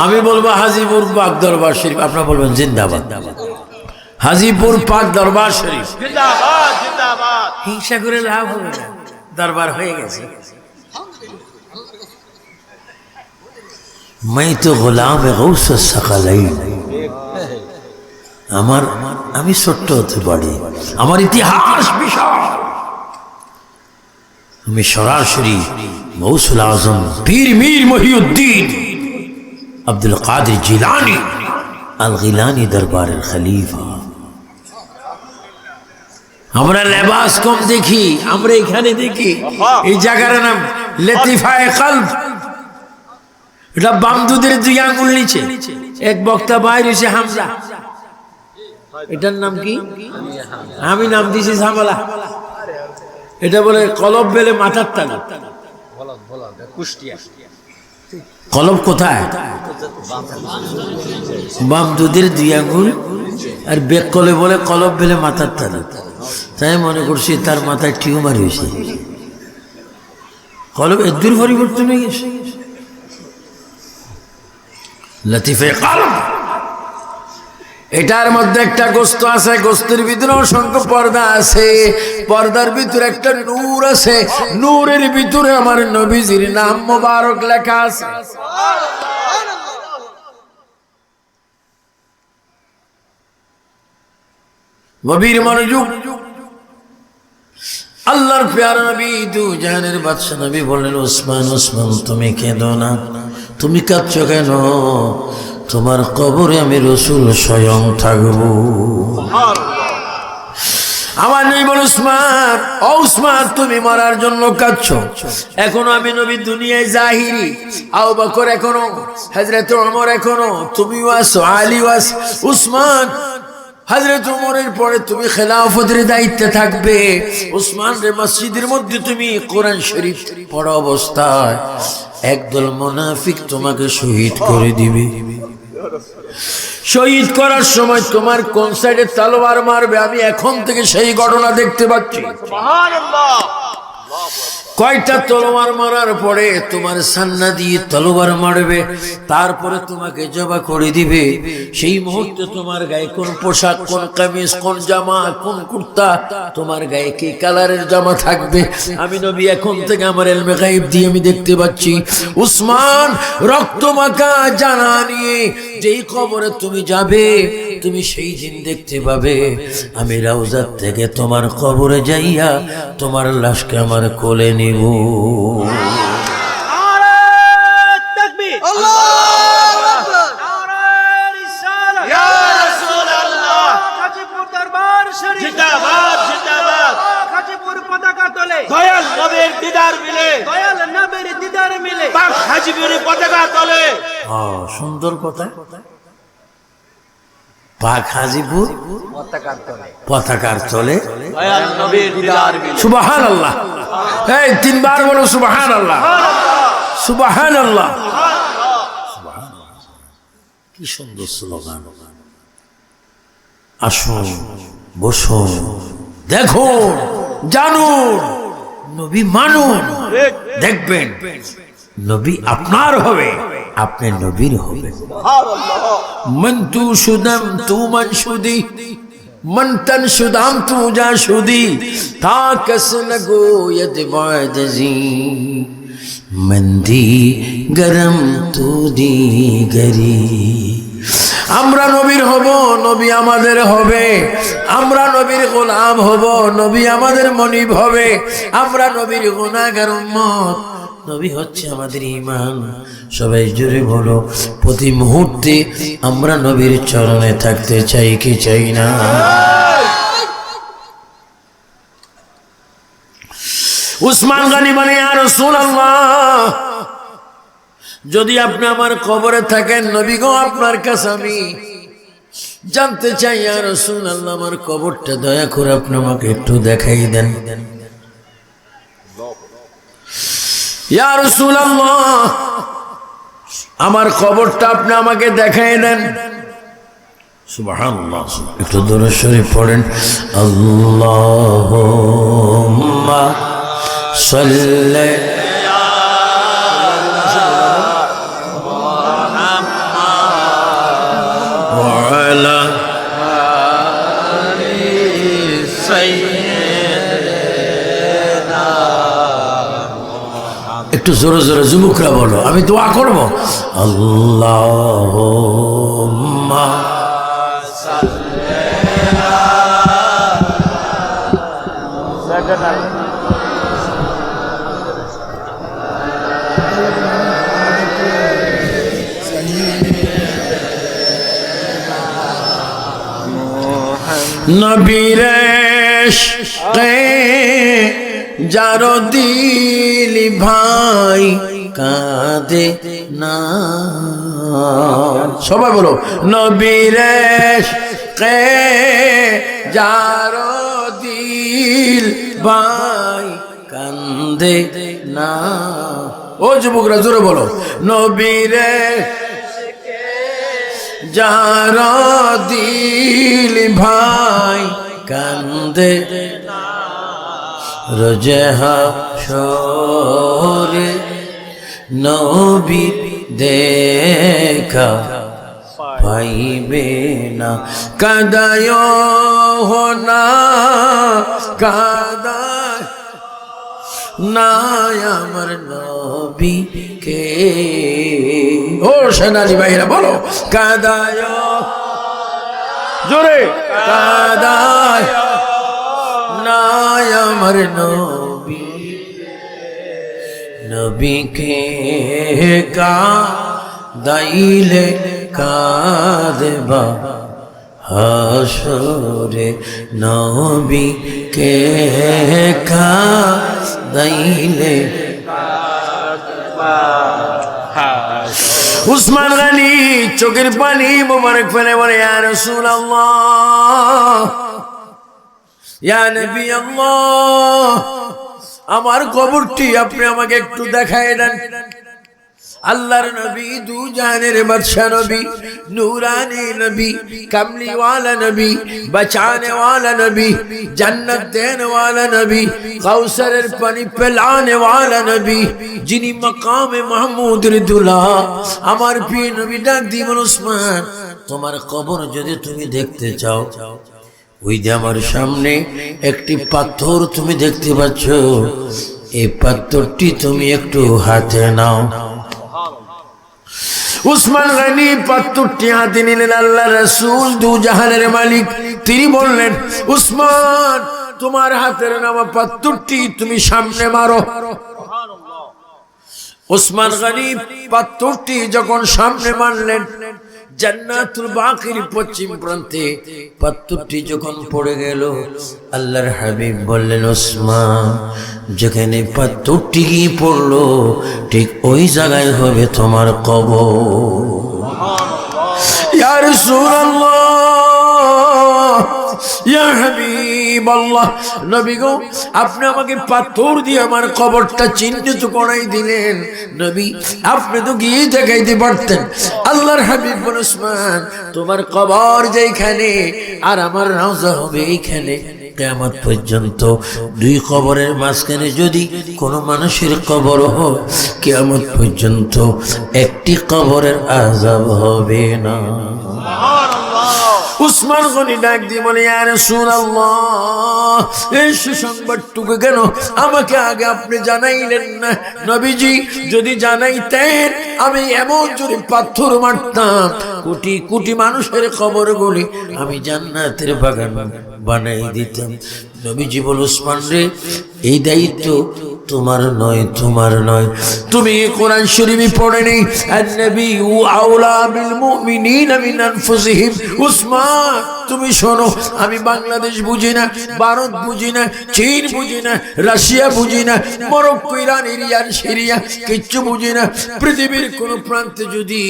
আমি বলবো হাজিপুর পাক দরবার শরীফ, আপনারা বলবেন জিন্দাবাদ। হাজিপুর পাক দরবার শরীফ জিন্দাবাদ জিন্দাবাদ। হিংসা করে লাভ হবে না, দরবার হয়ে গেছে। मैं तो गुलाम गौस सकलाइन, আমার আমি ছোট্ট হতে পারি, আমার ইতিহাস বিশাল। আমি সরাসরি গৌসুল আজম পীর মীর মহিউদ্দিন আব্দুল কাদের জিলানী আল গিলানী দরবারের খলিফা। আমরা লেবাস কম দেখি, আমরা এখানে দেখি এই জায়গার নাম লতিফায়ে কলব। এটা বামদুদের 2 আঙ্গুল নিচে এক বক্তা বাইর হয়েছে হামজা, এটার নাম কি? আমি নাম দিয়েছি ঝামেলা। এটা বলে কলব বেলে মাথার টানা। কলব কোথায়? বামদুদের 2 আঙ্গুল আর বেক কলে বলে কলব বেলে মাথার টানা। তাই মনে করছি তার মাথায় টিউমার হয়েছে। কলব এর দূর পরিবর্তন হয়ে গেছে। লতিফে কলব, এটার মধ্যে একটা গোস্ত আছে, গোস্তের ভিতরে অসংখ্য পর্দা আছে, পর্দার ভিতরে একটা নূর আছে, নূরের ভিতরে আমার নবীজির নাম মোবারক লেখা আছে। গভীর মনোযোগ। আল্লাহর প্যারা নবী দু জাহানের বাদশা নবী বললেন, ওসমান ওসমান তুমি কেঁদো না। তুমি কাঁদছো কেন? তোমার কবরে আমি রসুল স্বয়ং থাকবো। আমার নবী বল, উসমান ও উসমান তুমি মরার জন্য কাঁদছো, এখনো আমি নবী দুনিয়ায় জাহিরি, আবু বকর এখনো, হযরত ওমর এখনো, তুমিও আছো, আলীও আছে। উসমান হযরত ওমরের পরে তুমি খেলাফতের দায়িত্বে থাকবে। উসমান রে মসজিদের মধ্যে তুমি কোরআন শরীফ পড়া অবস্থায় একদল মুনাফিক তোমাকে শহীদ করে দিবে। শহীদ করার সময় তোমার কোন সাইডে তলোয়ার মারবে আমি এখন থেকে সেই ঘটনা দেখতে পাচ্ছি। সুবহানাল্লাহ। কয়টা তলোয়ার মারার পরে তোমার সান্না দিয়ে তলোয়ার মারবে, তারপরে তোমাকে জবা করে দিবে। সেই মুহূর্তে তোমার গায়ে কোন পোশাক, কোন কামিজ, কোন জামা, কোন কুর্তা, তোমার গায়ে কি কালারের জামা থাকবে আমি নবী এখন থেকে আমার ইলমে গায়ব দিয়ে আমি দেখতে পাচ্ছি। উসমান রক্তমাখা জানা নিয়ে যেই কবরে তুমি যাবে, তুমি সেই দিন দেখতে পাবে আমি রাউজাত থেকে তোমার কবরে যাইয়া তোমার লাশকে আমার কোলে নিব। নারে তাকবীর, আল্লাহু আকবার, নারে রিসালাত, ইয়া রাসূলুল্লাহ। গাজীপুর দরবার শরীফ জিন্দাবাদ জিন্দাবাদ। গাজীপুর পতাকা তোলে, দয়াল নবীর দিদার মিলে, দয়াল নবীর দিদার মিলে, পাক গাজীপুর পতাকা তোলে। সুন্দর কথা। পাক হাজিপুর পতাকার তলে দয়াল নবীর দিদার মিলে। সুবহানাল্লাহ। এই 3 বার বলো সুবহানাল্লাহ, সুবহানাল্লাহ। কি সুন্দর স্লোগান। আসুন, বসুন, দেখুন, জানুন, নবী মানুন, দেখবেন নবী আপনার হবে, আপনি নবীর হবে। মন তু শুদম তু মন শুদি, মন তন শুদাম তু যা শুদি, তা কস লগো यद বাদজি, মন্দি গরম তু দি গরি। আমরা নবীর হব, নবী আমাদের হবে। আমরা নবীর গোলাম হব, নবী আমাদের মনিব হবে। আমরা নবীর গুনাহগার উম্মত, নবী হচ্ছে আমাদের ঈমান। সবাই জোরে বলো, প্রতি মুহূর্তে আমরা নবীর চরণে থাকতে চাই কি চাই না? উসমান গনি বলে, ইয়া রাসূলুল্লাহ যদি আপনি আমার কবরে থাকেন নবী গো, আপনার কাছে আমি জানতে চাই ইয়া রাসূলুল্লাহ আমার কবরটা দয়া করে আপনি আমাকে একটু দেখাই দেন। ইয়া রাসূলুল্লাহ আমার কবরটা আপনি আমাকে দেখাই দেন। সুবহানাল্লাহ। একটু দরুদ শরীফ পড়েন। আল্লাহুম্মা সাল্লি ওয়ালা একটু জোরে জোরে যুবকরা বলো, আমি দোয়া করব। আল্লাহুম্মা নবীরে ইশকে যার দিল ভাই কাঁদে না, সবাই বলো নবীরে ইশকে যার দিল ভাই কাঁদে না। ও যুবকরা জোরে বলো নবীরে যার দিল ভাই কান্দে রোজে হাশরে নবী দেখা পাইবে না। কাদায় না কাদায় না আমার নবীকে। ও সেনানি ভাইরা বলো কাদায় জোরে কাদায় না আমার নবীকে কাদাইলে কাঁদবা হাশরে নবীকে কাঁদাইলে। উসমান গনি চোখের পানি মোবারক ফেলে বলে ইয়া রাসূলুল্লাহ ইয়া নবী আল্লাহ, আমার কবরটি আপনি আমাকে একটু দেখায় দেন। আল্লাহর নবী দু জাহানের বাদশা নবী, নূরানি নবী, কামলি ওয়ালা নবী, বাঁচানে ওয়ালা নবী, জান্নাত দেনে ওয়ালা নবী, কাউসারের পানি পেলানে ওয়ালা নবী, যিনি মাকামে মাহমুদের দুলা, আমার প্রিয় নবী ডাক দিবেন উসমান, তোমার কবর যদি তুমি দেখতে চাও, ওই যে আমার সামনে একটি পাথর তুমি দেখতে পাচ্ছ, এই পাথরটি তুমি একটু হাতে নাও। উসমান গনি পাথরটি হাতে নিলেন। আল্লাহ রাসূল দু জাহানের মালিক, তিনি বললেন উসমান তোমার হাতের নামা পাথরটি তুমি সামনে মারো। উসমান গনি পাথরটি যখন সামনে মারলেন, জান্নাতুল বাকির পশ্চিম প্রান্তে পাথরটি যখন পড়ে গেল, আল্লাহর হাবিব বললেন ওসমান যেখানে পাথরটি গিয়ে পড়লো ঠিক ওই জায়গায় হবে তোমার কবর। ইয়া রাসূলুল্লাহ ইয়া হাবিবাল্লাহ, নবী গো আপনি আমাকে পাথর দিয়ে আমার কবরটা চিহ্নিত করাই দিলেন, নবী আপনি তো গিয়ে দেখাইতে পারতেন। আল্লাহর হাবিব বলেন উসমান তোমার কবর যেখানে আর আমার রওজা হবে এইখানে, কিয়ামত পর্যন্ত দুই কবরের মাঝখানে যদি কোনো মানুষের কবর হয়, কিয়ামত পর্যন্ত একটি কবরের আযাব হবে না। উসমান গনি ডাক দিয়ে বলে ইয়া রাসূলুল্লাহ এই সুসংবাদটুকু কেন আমাকে আগে আপনি জানাইলেন না? নবীজি যদি জানাইতেন আমি এমন জোরে পাথর মারতাম কোটি কোটি মানুষের কবরগুলি আমি জান্নাতের বাগান বানাই দিতাম। নবীজি বল উসমান রে এই দায়িত্ব তোমার নয়, তোমার নয়। তুমি কোরআন শরীফে পড়েনি আন-নাবিয়্যু আওলা বিল মুমিনিনা মিন আনফুসিহিম। উসমান তুমি শোনো, আমি বাংলাদেশ বুঝি না, ভারত বুঝি না, চীন বুঝি না, রাশিয়া বুঝি না, মরক্কো, ইরান, ইরান, সিরিয়া কিচ্ছু বুঝি না। পৃথিবীর কোন প্রান্তে যদি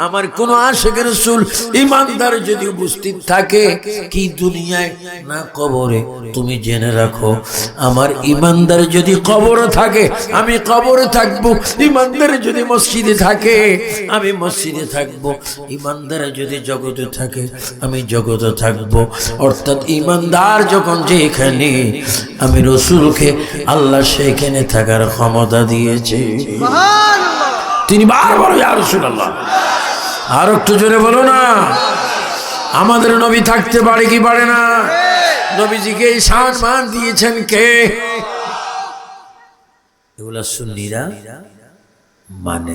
আমার কোন আশিক রাসূল ঈমানদার যদি উপস্থিত থাকে, কি দুনিয়ায় না কবরে, তুমি জেনে রাখো আমার ঈমানদার যদি কবর থাকে আমি কবরে থাকবো, ইমানদার যদি মসজিদে থাকে আমি মসজিদে থাকবো, ইমানদার যদি জগতে থাকে আমি জগতে থাকবো। অর্থাৎ ইমানদার যখন যেখানে, আমি রসুলকে আল্লাহ সেখানে থাকার ক্ষমতা দিয়েছে। তিনি বারবার ইয়া রাসূলুল্লাহ, আর একটু জোরে বলো না। আমাদের নবী থাকতে পারে কি পারে না? নবীজিকে এই সম্মান দিয়েছেন কে? এগুলা সুন্নিরা মানে,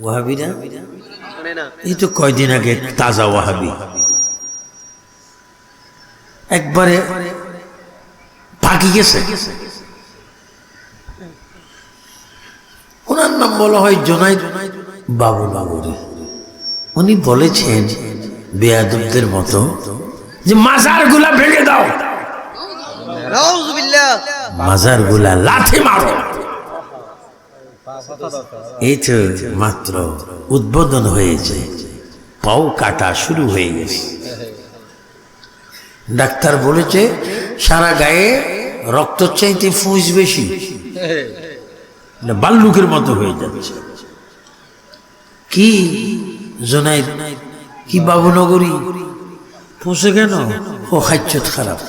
ওয়াহাবিরা এই তো কয়দিন আগে তাজা ওয়াহাবি একবারে পাকি গেছে। ওনার নাম বলা হয় জুনাইদ বাবু বাবুরি। উনি বলেছেন বেয়াদবদের মতো যে মাজার গুলা ভেঙে দাও, মাজার গুলা লাথি মারো। এই তো মাত্র উদ্বোধন হয়েছে, পাও কাটা শুরু হয়ে গেছে। ডাক্তার বলেছে সারা গায়ে রক্ত চাইতে ফুঁস বেশি, বাল্লুকের মতো হয়ে যাচ্ছে। কি জুনাইদ কি বাবুনগরী পুষে কেন? ও হাইচত খারাপ।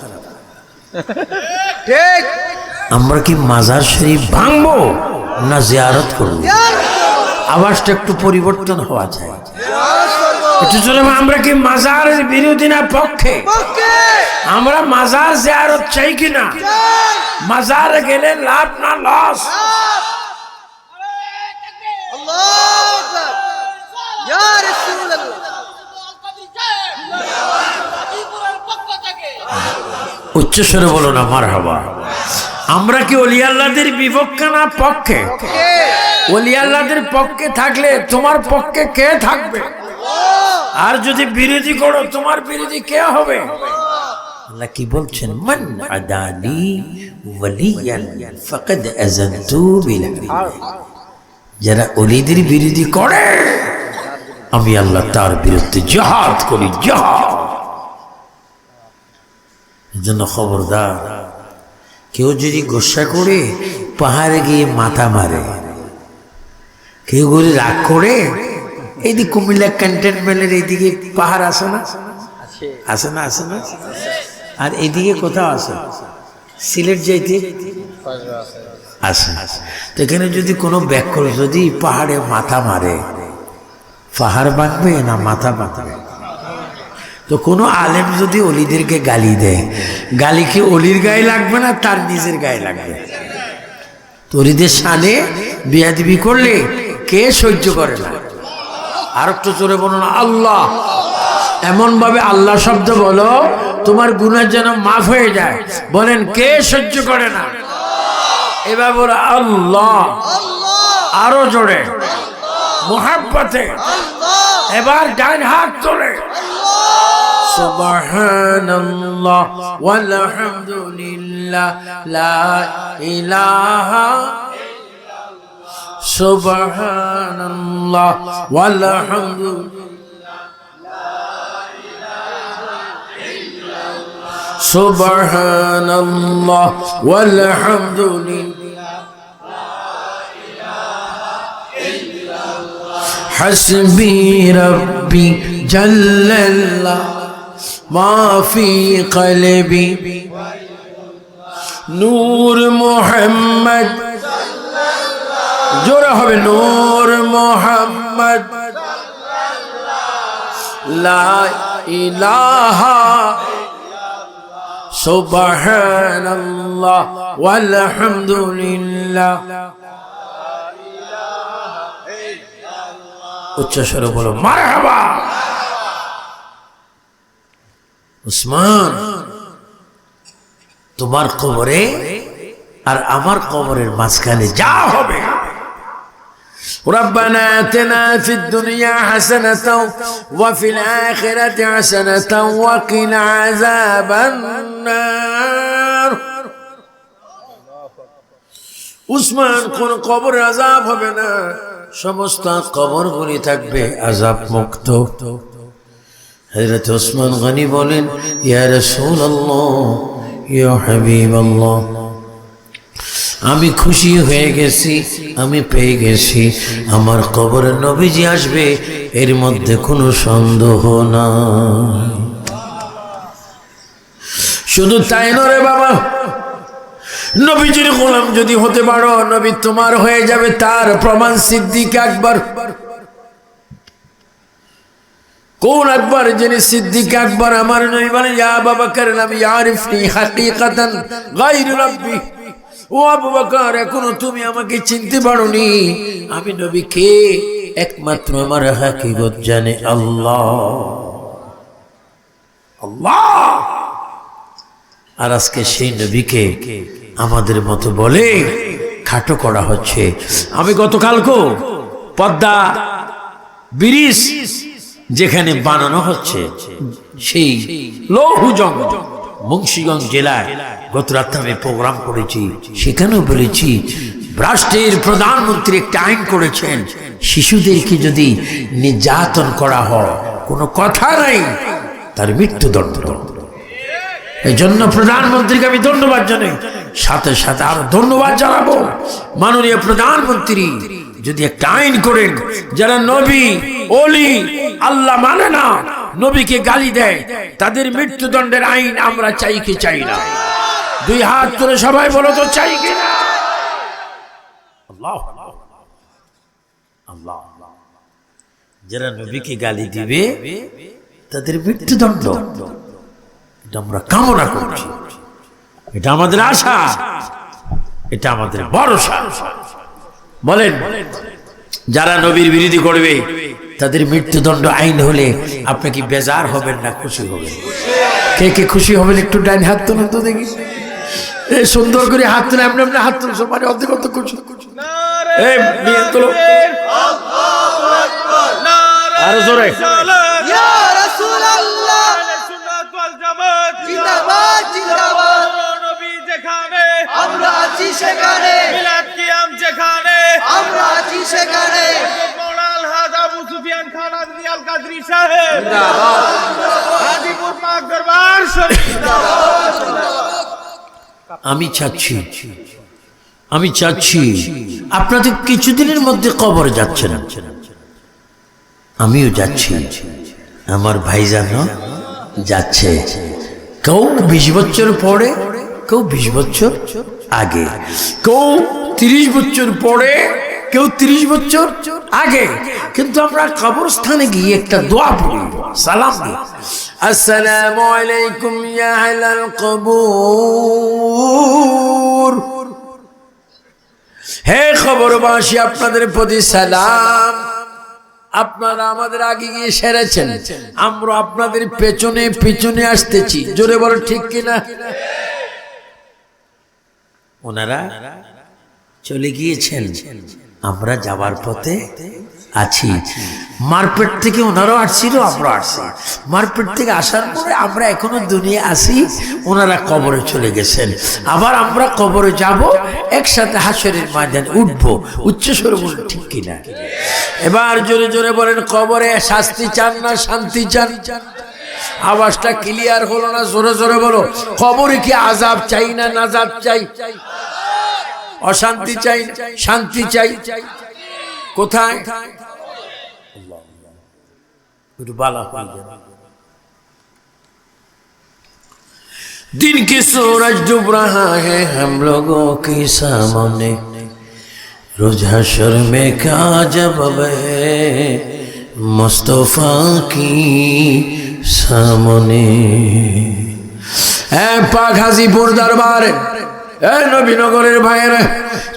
আমরা কি মাজার শরীফ ভাঙবো না জিয়ারত করবো? আওয়াজটা একটু পরিবর্তন হওয়া যায়। একটু চলে, আমরা কি মাজারের বিরোধী না পক্ষে? আমরা মাজার জিয়ারত চাই কিনা? মাজারে গেলে লাভ না লস? উচ্চস্বরে বলো না মারহাবা। আমরা কি ওলি আল্লাহদের বিপক্ষে না পক্ষে? ওলি আল্লাহদের পক্ষে থাকলে তোমার পক্ষে কে থাকবে? আর যদি বিরোধী করো তোমার বিরোধী কে হবে? আল্লাহ কি বলছেন? মান আদানি ওয়ালিয়ান ফাকাদ আযানতু বিল হারব। যারা ওলিদের বিরোধী করে আমি আল্লাহ তার বিরুদ্ধে জিহাদ করি, জিহাদ। এজন্য খবরদার, কেউ যদি গোসা করে পাহাড়ে গিয়ে মাথা মারে, কেউ যদি রাগ করে, এইদিকে কুমিল্লা ক্যান্টনমেন্টের এইদিকে পাহাড় আছে না, আছে না, আছে না? আর এইদিকে কোথাও আছে সিলেট যাইতে আছে। তো এখানে যদি কোনো ব্যাকল যদি পাহাড়ে মাথা মারে, পাহাড় বাঁধবে না মাথা বাঁধবে? তো কোনো আলেম যদি অলিদেরকে গালি দেয়, গালি কি অলির গায়ে লাগবে না তার নিজের গায়ে লাগবে? তো অলিদের সামনে বেয়াদবি করলে কে সহ্য করে না? আর একটু জোরে বলো না আল্লাহ। এমন ভাবে আল্লাহ শব্দ বলো তোমার গুনাহ যেন মাফ হয়ে যায়। বলেন কে সহ্য করে না? এবার বলো আল্লাহ, আরো জোরে মুহাব্বতে। এবার ডান হাত তোলে সুবহানাল্লাহ ওয়ালহামদুলিল্লাহ লা ইলাহা ইল্লাল্লাহ। সুবহানাল্লাহ ওয়ালহামদুলিল্লাহ সুবহানাল্লাহ ওয়ালহামদুলিল্লাহ হাসবি রব্বি জাল্লাল্লাহ মা ফি কলবি নূর মুহাম্মদ জোরে হবে নূর মুহাম্মদ লা ইলাহা সুবহানাল্লাহ ওয়ালহামদুলিল্লাহ। উচ্চস্বরে বলো মারহাবা। উসমান, তোমার কবরে আর আমার কবরের মাঝখানে যা হবে, ربنا آتنا في الدنيا حسنة وفي الآخرة حسنة وقنا عذاب النار। উসমান, কোন কবর আযাব হবে না, সমস্ত কবরগুলি থাকবে আযাব মুক্ত। হযরত ওসমান গনি বলেন ইয়া রাসূলুল্লাহ ইয়া হাবিবাল্লাহ, আমি খুশি হয়ে গেছি, আমি পেয়ে গেছি, আমার কবরে নবীজি আসবে, এর মধ্যে কোনো সন্দেহ নাই। শুধু তাই নয় বাবা, নবীজির গোলাম যদি হতে পারো, নবী তোমার হয়ে যাবে, তার প্রমাণ সিদ্দিক আকবর। কোন আকবর? যিনি সিদ্দিক আকবর। আমার নবী বলেন, ইয়া আবু বকর লাম ইয়ারিফনি হাকিকাতান গায়রু রাব্বি। ও আবু বকর, এখনো তুমি আমাকে চিনতে পারোনি, আমি নবীকে একমাত্র আমার হাকিকত জানে আল্লাহ। আল্লাহ। আর আজকে সেই নবীকে আমাদের মতো বলে খাটো করা হচ্ছে। আমি গতকালকে পদ্মা ব্রিজ যেখানে বানানো হচ্ছে, সেই লৌহজং মুন্সিগঞ্জ জেলায় গত রাতে আমি প্রোগ্রাম করেছি, সেখানেও বলেছি রাষ্ট্রের প্রধানমন্ত্রী একটা আইন করেছেন, শিশুদেরকে যদি নির্যাতন করা হয় কোনো কথা নাই, তার মৃত্যুদণ্ড। এই জন্য প্রধানমন্ত্রীকে আমি ধন্যবাদ জানাই, সাথে সাথে আরো ধন্যবাদ জানাবো মাননীয় প্রধানমন্ত্রী, যদি একটা আইন করেন যারা নবী ওলি আল্লাহ মানে না, নবীকে গালি দেয়, তাদের মৃত্যুদণ্ডের আইন আমরা চাই কি চাই না? দুই হাত তুলে সবাই বলো তো, চাই কি না? আল্লাহ আল্লাহ। যারা নবীকে গালি দিবে তাদের মৃত্যুদণ্ড, এটা আমরা কামনা করছি, এটা আমাদের আশা, এটা আমাদের ভরসা। বলেন, যারা নবীর বিরোধী করবে তাদের মৃত্যুদণ্ড আইন হলে আপনি কি বেজার হবেন না খুশি হবেন? কে কে খুশি হবেন একটু ডাইন হাত তুলুন তো দেখি। এই সুন্দর করে হাত তুলে এমনি এমনি হাত তুলছো, মানে অর্ধেক অর্ধেক খুশি। এই নিয়ে তুলো আরো জোরে। ইয়া রাসূলুল্লাহ, সুন্নাত ওয়াল জামাত জিন্দাবাদ জিন্দাবাদ। নবী যেখানে আমরা আছি সেখানে, মিলাদ কিয়াম যেখানে আমরা আছি সেখানে। মোড়াল হাজা আবু সুফিয়ান খান আজমি আল কাদরি সাহেব জিন্দাবাদ, হাজীপুর পাক দরবার শরীফ জিন্দাবাদ। আমি চাচ্ছি আপনাদের কিছুদিনের মধ্যে কবর যাচ্ছেন, আমিও যাচ্ছি, আমার ভাইজান যাচ্ছে, কেউ 20 বছর পরে, কেউ 20 বছর আগে, কেউ 30 বছর পরে, কেউ 30 বছর আগে, কিন্তু আমরা কবরস্থানে গিয়ে একটা দোয়া পড়ি, সালাম দিই, আসসালামু আলাইকুম ইয়া আহলাল কবুর। হে কবরবাসী, আপনাদের প্রতি সালাম। আপনারা আমাদের আগে গিয়ে সেরেছেন, আমরা আপনাদের পেছনে পিছনে আসতেছি, জোরে বলো ঠিক কিনা? ওনারা চলে গিয়েছেন, আমরা যাবার পথে আছি। মারপেট থেকে ওনারাও আসছিল, আমরা আসছি। মারপেট থেকে আসার পরে আমরা এখনো দুনিয়া আসি, ওনারা কবরে চলে গেছেন। আবার আমরা কবরে যাব, একসাথে হাসরের ময়দানে উঠবো। উচ্চস্বরে বলুন ঠিক কিনা? এবার জোরে জোরে বলেন, কবরে শাস্তি চান না শান্তি চান? আওয়াজটা ক্লিয়ার হলো না, জোরে জোরে বলো। কবরে কি আযাব চাই না নাজাত চাই? অশান্তি চাই শান্তি চাই? কোথায়? दिन की सूरज डूब रहा है हम लोगों के सामने, रोज हशर में क्या जवाब है मुस्तफा की सामने। पाक हाजीपुर दरबार, নবীনগরের ভাইয়েরা,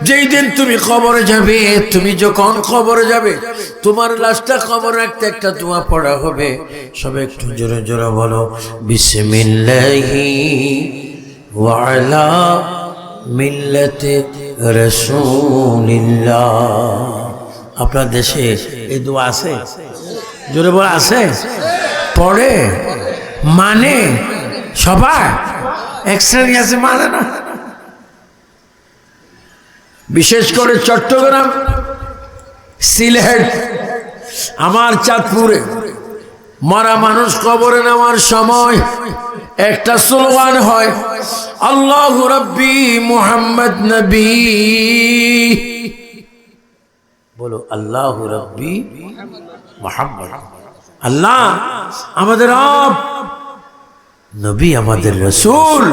যেই দিন তুমি কবরে যাবে, তুমি যখন কবরে যাবে, তোমার লাশটা কবর রাখতে একটা দোয়া পড়া হবে। সব একটু জোরে জোরে বলো, বিসমিল্লাহি ওয়া আলা মিল্লাতি রাসূলিল্লাহ। আপনার দেশে এই দোয়া আছে? জোরে বলো, আছে? পড়ে মানে সবাই এক শ্রেণী আছে মানে না। বিশেষ করে চট্টগ্রাম, সিলেট, আমার চাঁদপুরে মরা মানুষ কবরে নেওয়ার সময় একটা স্লোগান হয়, আল্লাহু রাব্বি মুহাম্মদ নবী। বলো আল্লাহু রাব্বি মুহাম্মদ। আল্লাহ আমাদের রব, নবী আমাদের রাসূল।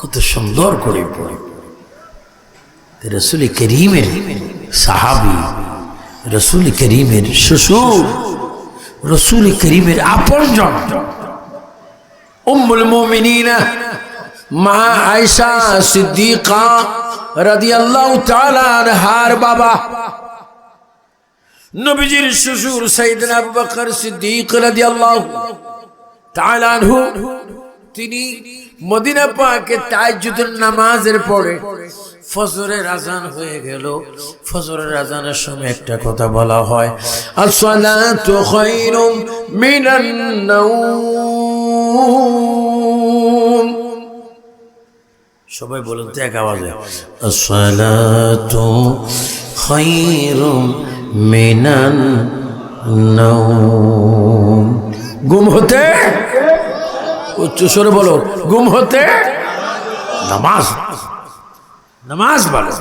কত সুন্দর করে পড়ে। রাসূল করিমের সাহাবী, রাসূল করিমের শ্বশুর, রাসূল করিমের আপনজন উম্মুল মুমিনিন মা আয়েশা সিদ্দিকা রাদিয়াল্লাহু তাআলা আনহার বাবা, নবীজির শ্বশুর সাইয়েদনা আবু বকর সিদ্দিক রাদিয়াল্লাহু তাআলা আনহু, তিনি মদিনা পাকে তাহাজ্জুদের নামাজের পরে ফজরের আজান হয়ে গেল। ফজরের আজানের সময় একটা কথা বলা হয়, আসসালাতু খায়রুম মিনান নাওম। সবাই বলুন তো এক আওয়াজে, আসসালাতু খায়রুম মিনান নাওম। ঘুম হতে, উচ্চ স্বরে বলো, ঘুম হতে নামাজ, নামাজ ভালো।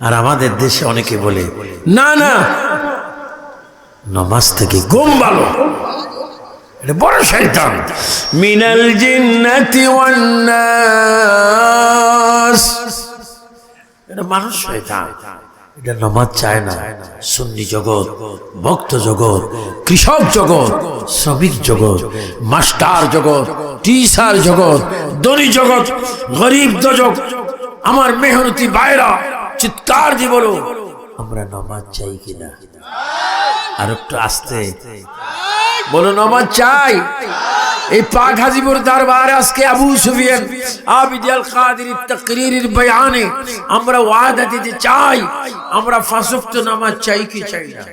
আর আমাদের দেশে অনেকে বলে না না, নামাজ থেকে ঘুম ভালো। এটা বড় শয়তান। মিনাল জিন্নাতি ওয়ান নাস, এটা মানুষ শয়তান। এটা নামাজ চায় না। সুন্নি জগৎ, ভক্ত জগৎ, কৃষক জগৎ, শ্রমিক জগৎ, মাস্টার জগৎ, টিচার জগৎ, ধনী জগৎ, গরিব জগৎ, আমার মেহনতি ভাইরা চিৎকার দিয়ে বলো, আমরা নামাজ চাই কিনা? আর একটু আস্তে বলো, নামাজ চাই। এই পাক হাজিপুর দরবারে আজকে আবু সুফিয়ান আবিদ আল কাদের তাকরীরের বয়ানে আমরা ওয়াদা দিতে চাই, আমরা পাঁচ ওয়াক্ত নামাজ চাই কি চাই না?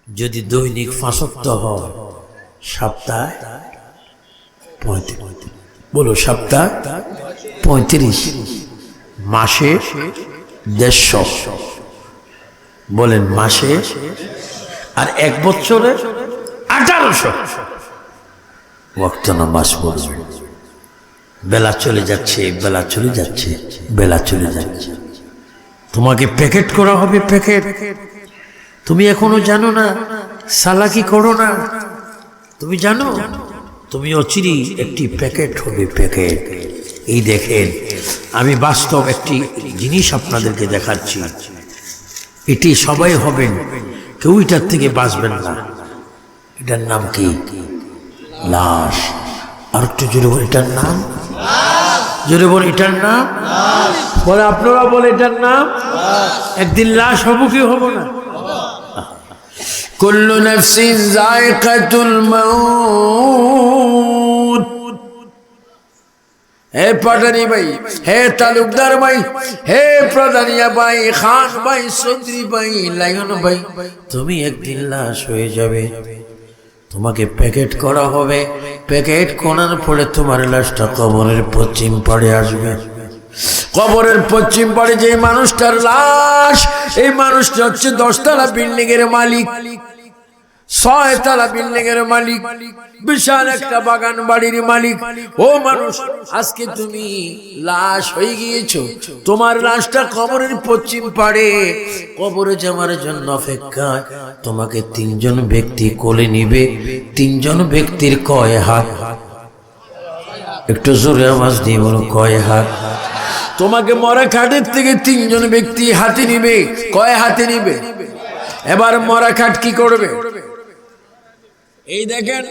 যদি দৈনিক পাঁচ ওয়াক্ত হয়, সপ্তাহে 35, বলো সপ্তাহ 35, মাসে 150, বলেন মাসে, আর এক বছরে 1800 ওয়াক্ত নামাজ পড়বে। বেলা চলে যাচ্ছে, বেলা চলে যাচ্ছে, বেলা চলে যাচ্ছে। তোমাকে প্যাকেট করা হবে, প্যাকেট। তুমি এখনো জানো না, সালাকি করো না। তুমি জানো তুমি অচিরি একটি প্যাকেট হবে, প্যাকেট। এই দেখেন, আমি বাস্তব একটি জিনিস আপনাদেরকে দেখাচ্ছি। এটি সবাই হবেন, কেউ এটার থেকে বাঁচবেন না। এটার নাম কি? লাশ। আর একটু জোরে বল, এটার নাম জোরে বল, এটার নাম বলে, আপনারা বলে এটার নাম। একদিন লাশ হব কি হব না? কুল্লু নাফসিন যায়কাতুল মাউত। হে পাটানি ভাই, হে তালুকদার ভাই, হে প্রধানিয়া ভাই, খান ভাই, চৌধুরী ভাই, লায়ন ভাই, তুমি একদিন লাশ হয়ে যাবে। তোমাকে প্যাকেট করা হবে। প্যাকেট করার পরে তোমার লাশটা কবরের পশ্চিম পাড়ে আসবে। কবরের পশ্চিম পাড়ে যে মানুষটার লাশ, এই মানুষটা হচ্ছে 10 তলা বিল্ডিং এর মালিক, 6 তলা বিল্ডিং এর মালিক, বিশাল একটা বাগান বাড়ির মালিক। ও মানুষ, আজকে তুমি লাশ হয়ে গিয়েছো। তোমার লাশটা কবরের পশ্চিম পাড়ে কবরে যাওয়ার জন্য অপেক্ষায়। তোমাকে 3 জন ব্যক্তি কোলে নিবে। 3 জন ব্যক্তির কয় হাত? একটু জোরে আওয়াজ দিয়ে বলো, কয় হাত? তোমাকে মরা খাটের থেকে 3 জন ব্যক্তি হাতে নিবে। কয় হাতে নিবে? এবার মরা খাট কি করবে? এই দেখেন,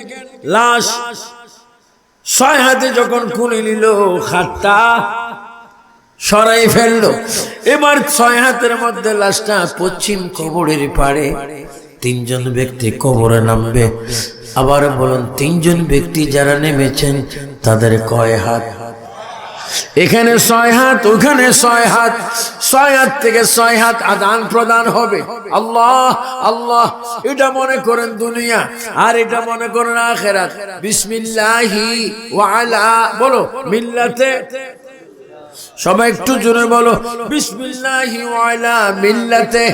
লাশ 6 হাতে যখন খুলে নিল, খাটটা সরাই ফেললো। এবার 6 হাতের মধ্যে লাশটা পশ্চিম কবরের পাড়ে। 3 জন ব্যক্তি কবরে নামবে। আবার বলুন, 3 জন ব্যক্তি যারা নেমেছেন তাদের কয় হাত? এখানে 6 হাত, ওখানে 6 হাত। 6 হাত থেকে 6 হাত আদান প্রদান হবে। আল্লাহ আল্লাহ, এটা মনে করেন দুনিয়া, আর এটা মনে করেন আখিরাত। বিসমিল্লাহি ওয়া আলা, বলো মিল্লাতে। সবাই একটু জোরে বলো, বিসমিল্লাহি ওয়া আলা মিল্লাতে।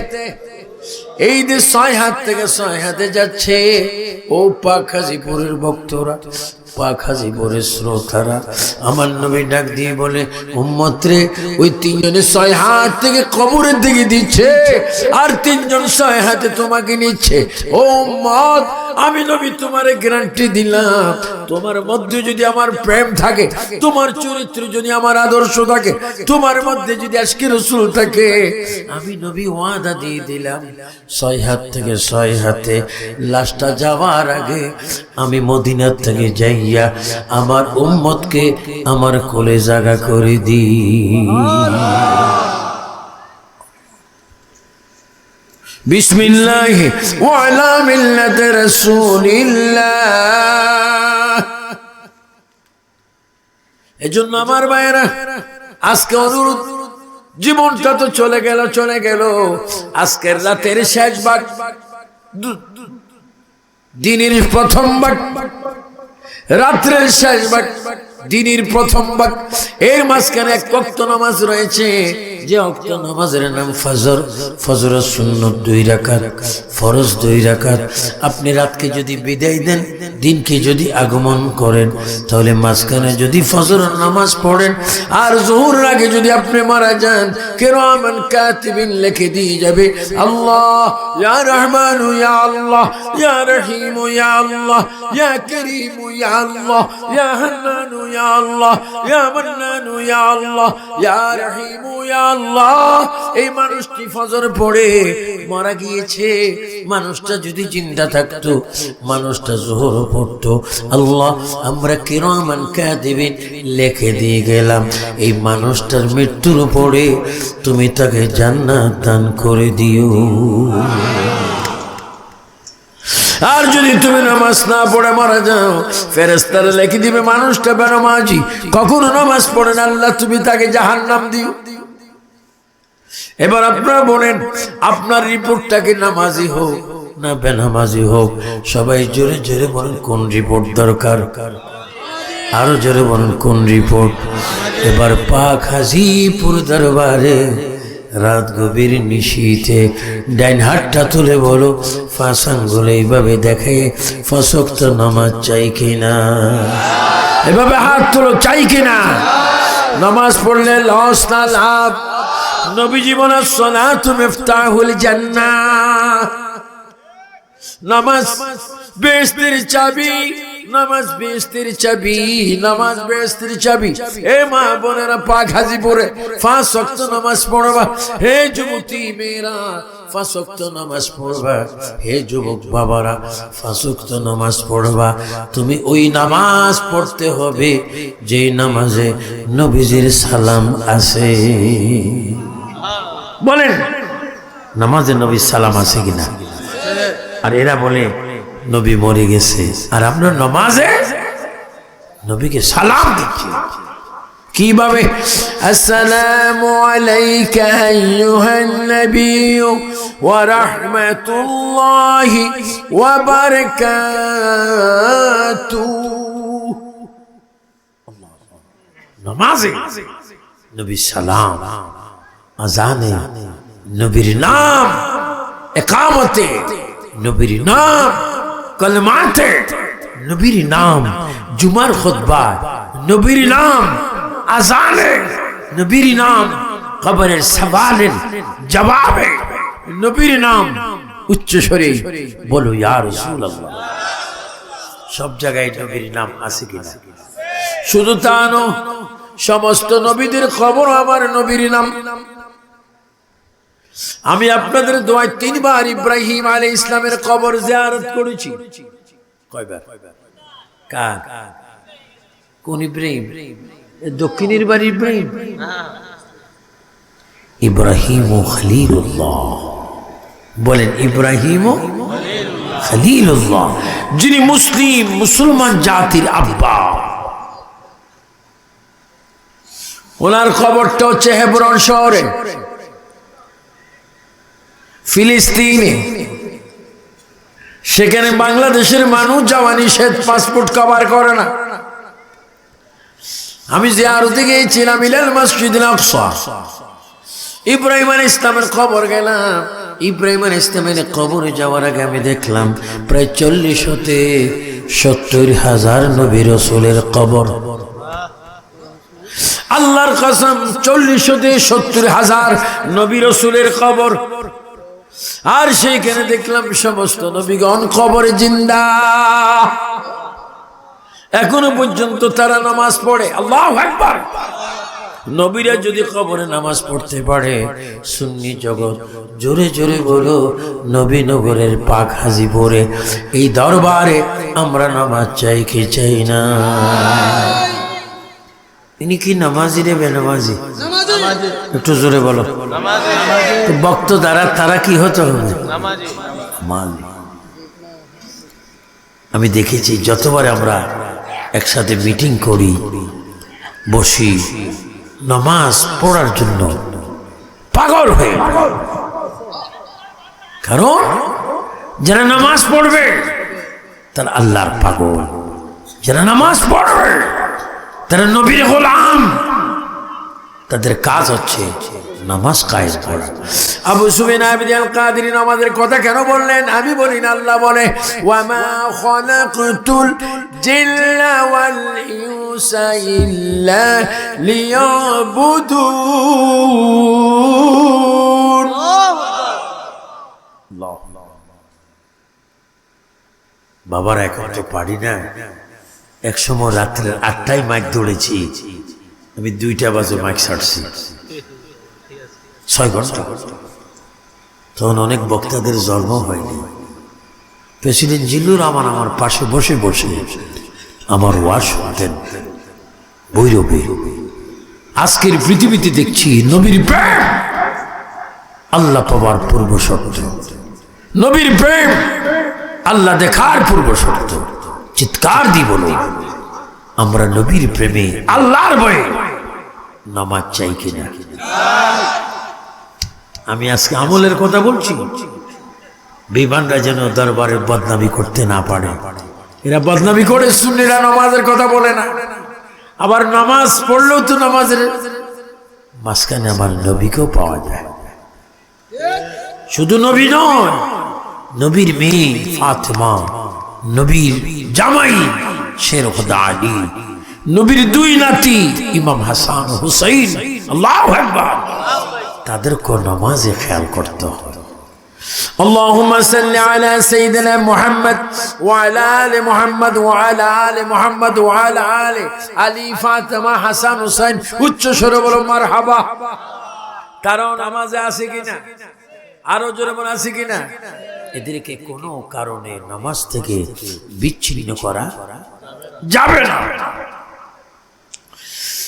এই যে 6 হাত থেকে 6 হাতে যাচ্ছে, ও পাক হাজীপুরের ভক্তরা, পাক হাজীপুরের শ্রোতারা, আমার নবী ডাক দিয়ে বলে, উম্মত রে, ওই 3 জনে 6 হাত থেকে কবরের দিকে দিচ্ছে, আর 3 জন 6 হাতে তোমাকে নিচ্ছে। ও উম্মত, আমি নবী তোমারে গ্যারান্টি দিলাম, তোমার মধ্যে যদি আমার প্রেম থাকে, তোমার চরিত্র যদি আমার আদর্শ থাকে, তোমার মধ্যে যদি আজকে রাসূল থাকে, আমি নবী ওয়াদা দিয়ে দিলাম 6 হাত থেকে 6 হাতে লাশটা যাওয়ার আগে আমি মদিনা থেকে যাইয়া আমার উম্মতকে আমার কোলে জায়গা করে দিই। বিসমিল্লাহ ওয়া আলা মিল্লাতি রাসূলিল্লাহ। এজন্য আমার ভাইয়েরা, আজকে অনুরোধ, জীবনটা তো চলে গেল, আজকের রাতের শেষ ভাগ, দিনের প্রথম ভাগ, রাত্রের শেষ ভাগ, দিনের প্রথম ভাগ, এর মাঝখানে 1 ওয়াক্ত নামাজ রয়েছে, যে ওয়াক্ত নামাজের নাম ফজর। ফজরের সুন্নত 2 রাকাত, ফরজ 2 রাকাত। আপনি রাতকে যদি বিদায় দেন, দিনকে যদি আগমন করেন, তাহলে মাঝখানে যদি ফজরের নামাজ পড়েন আর যোহরের আগে যদি আপনি মারা যান, কিরামান কাতিবিন লিখে দিয়ে যাবে, আল্লাহ ইয়া রহমান ইয়া আল্লাহ, ইয়া রহিম ইয়া আল্লাহ, ইয়া করিম ইয়া আল্লাহ, ইয়া হান্নান ইয়া আল্লাহ, ইয়া মান্নান ইয়া আল্লাহ, ইয়া রহিম ইয়া আল্লাহ। এই মানুষটি ফজর পড়ে মারা গিয়েছে, মানুষটা যদি জিন্দা থাকতো, মানুষটা যোহর পড়তো, আল্লাহ আমরা কিরামান কাতিবিন লিখে দিয়ে গেলাম, এই মানুষটার মৃত্যুর পরে তুমি তাকে জান্নাত দান করে দিও। আর যদি তুমি নামাজ না পড়ে মারা যাও, ফেরেশতারা লিখে দিবে মানুষটা বেনামাজি, কখনো নামাজ পড়ে না, আল্লাহ তুমি তাকে জাহান্নাম দিও। এবার আপনারা বলেন, আপনার রিপোর্টটা কি নামাজি হোক না বেনামাজি হোক? সবাই জোরে জোরে বলেন কোন রিপোর্ট দরকার, আরো জোরে বলেন কোন রিপোর্ট। এবার পাক হাজীপুর দরবারে রাত গভীর নিশীথে ডাইন হাতটা তুলে বলো, 5 আঙ্গুল এইভাবে দেখে 5 ওয়াক্ত নামাজ চাই কিনা? এভাবে হাত তুলো, চাই কিনা? নামাজ পড়লে লস না লাভ? নবীজি বলেন সালাতু মিফতাহুল জান্নাহ, নামাজ বেহেশতের চাবি, নামাজ বেহেশতের চাবি, নামাজ বেহেশতের চাবি। এ মা বোনেরা, পাক হাজীপুরে 5 ওয়াক্ত নামাজ পড়বা। হে যুবতী মেয়েরা, 5 ওয়াক্ত নামাজ পড়বা। হে যুবক বাবারা, 5 ওয়াক্ত নামাজ পড়বা। তুমি ওই নামাজ পড়তে হবে যেই নামাজে নবীজির সালাম আছে। বলেন নামাজে নবীর সালাম আছে কিনা? আর এরা বলে নবী মরে গেছে, আর আমরা নামাজে নবীকে সালাম দিচ্ছি কিভাবে? আসসালামু আলাইকা আইয়ুহান নবী ওয়া রাহমাতুল্লাহি ওয়া বারাকাতুহু। নামাজে নবীর সালাম, আজানে নবীর নাম, ইকামতে নবীর নাম, কলমাতে নবীর নাম, জুমার খুতবা নবীর নাম, আজানে নবীর নাম, কবরের সওয়ালের জবাবে নবীর নাম। উচ্চ স্বরে বলো ইয়া রাসূলুল্লাহ। সব জায়গায় নবীর নাম আছে কিনা? শুধু তা নয়, সমস্ত নবীদের খবর আমার নবীর নাম। আমি আপনাদের দোয়ায় 3 বার ইব্রাহিম আলাইহিস সালামের কবর জিয়ারত করেছি। কয়বার? কার? কোন ইব্রাহিম? দক্ষিণের বাড়ি ইব্রাহিম? ইব্রাহিম ও খলিলুল্লাহ। বলেন ইব্রাহিম ও খলিলুল্লাহ, যিনি মুসলমান জাতির আব্বা। ওনার কবরটা হচ্ছে হেবরন শহরে, ফিলিস্তিনে। সেখানে বাংলাদেশের মানুষ যাওয়া নিষেধ, পাসপোর্ট কভার করে না। আমি জিয়ারতে গিয়েছিলাম ইলাল মসজিদুল আকসা, ইব্রাহিম আলাইহিস সালামের কবর গেলাম। ইব্রাহিম আলাইহিস সালামের কবরে যাওয়ার আগে আমি দেখলাম প্রায় 40-70,000 নবী রাসূলের কবর। আল্লাহর কসম, 40-70,000 নবী রাসূলের কবর। আর সেইখানে দেখলাম সমস্ত নবীগণ কবরে জিন্দা, এখনো পর্যন্ত তারা নামাজ পড়ে। আল্লাহু আকবার। নবীরা যদি কবরে নামাজ পড়তে পারে, সুন্নি জগৎ জোরে জোরে বলো নবী নগরের পাক হাজিপুরে এই দরবারে আমরা নামাজ চাই কি চাই না? ইনি কি নামাজি রে বেনামাজি? একটু জোরে বলো। তো বক্ত দ্বারা তারা কি হতে হবে? আমি দেখেছি যতবার আমরা একসাথে মিটিং করি, বসি, নামাজ পড়ার জন্য পাগল হয়ে, কারণ যারা নামাজ পড়বে তারা আল্লাহর পাগল, যারা নামাজ পড়বে তারা নবীর গোলাম, তাদের কাজ হচ্ছে নামাজ কায়েম করা। আবু সুফিয়ান আল কাদরি নামাজের কথা কেন বললেন? আমি বলি না, আল্লাহ বলে ওয়া মা খালাকতুল জিন্না ওয়াল ইনসা ইল্লা লিয়াবুদুন। বাবার এখন তো পারি না। একসময় রাত্রে 8টায় মাইক ধরেছি, আমি 2টা বাজে মাইক ছাড়ছি, 6 ঘন্টা। তখন অনেক বক্তাদের জন্ম হয়নি। প্রেসিডেন্ট জিল্লুর রহমান আমার পাশে বসে বসে আমার ওয়াজ শুনতেন বৈরবে। আজকের পৃথিবীতে দেখছি নবীর প্রেম আল্লাহ পাবার পূর্ব শর্ত, নবীর প্রেম আল্লাহ দেখার পূর্ব শর্ত। চিৎকার দি বলো, আমরা নবীর প্রেমে আল্লাহর ভয়ে নামাজ চাই কিনা? আমি আজকে আমলের কথা বলছি, বিমানরা যেন দরবারে বদনামি করতে না পারে। এরা বদনামি করে, সুন্নিরা নামাজের কথা বলে না। আবার নামাজ পড়লেও তো নামাজের মাঝখানে আমার নবীকেও পাওয়া যায়। শুধু নবী নয়, নবীর মেয়ে ফাতেমা, নবীর জামাই শের খুদা আলী, নবীর 2 নাতি ইমাম হাসান হুসাইন, আল্লাহু আকবার, তাদেরকে নামাজে খেয়াল করতে হবে। আল্লাহুম্মা সাল্লি আলা সাইয়্যিদিনা মুহাম্মদ ওয়া আলা আলি মুহাম্মদ ওয়া আলা আলি মুহাম্মদ ওয়া আলা আলি আলী ফাতেমা হাসান হুসাইন। উচ্চ স্বরে বলো মারহাবা। কারণ নামাজে আছে কিনা? আরো জোরে বলো আছে কিনা? এদেরকে কোনো কারণে নামাজ থেকে বিচ্ছিন্ন করা যাবে না।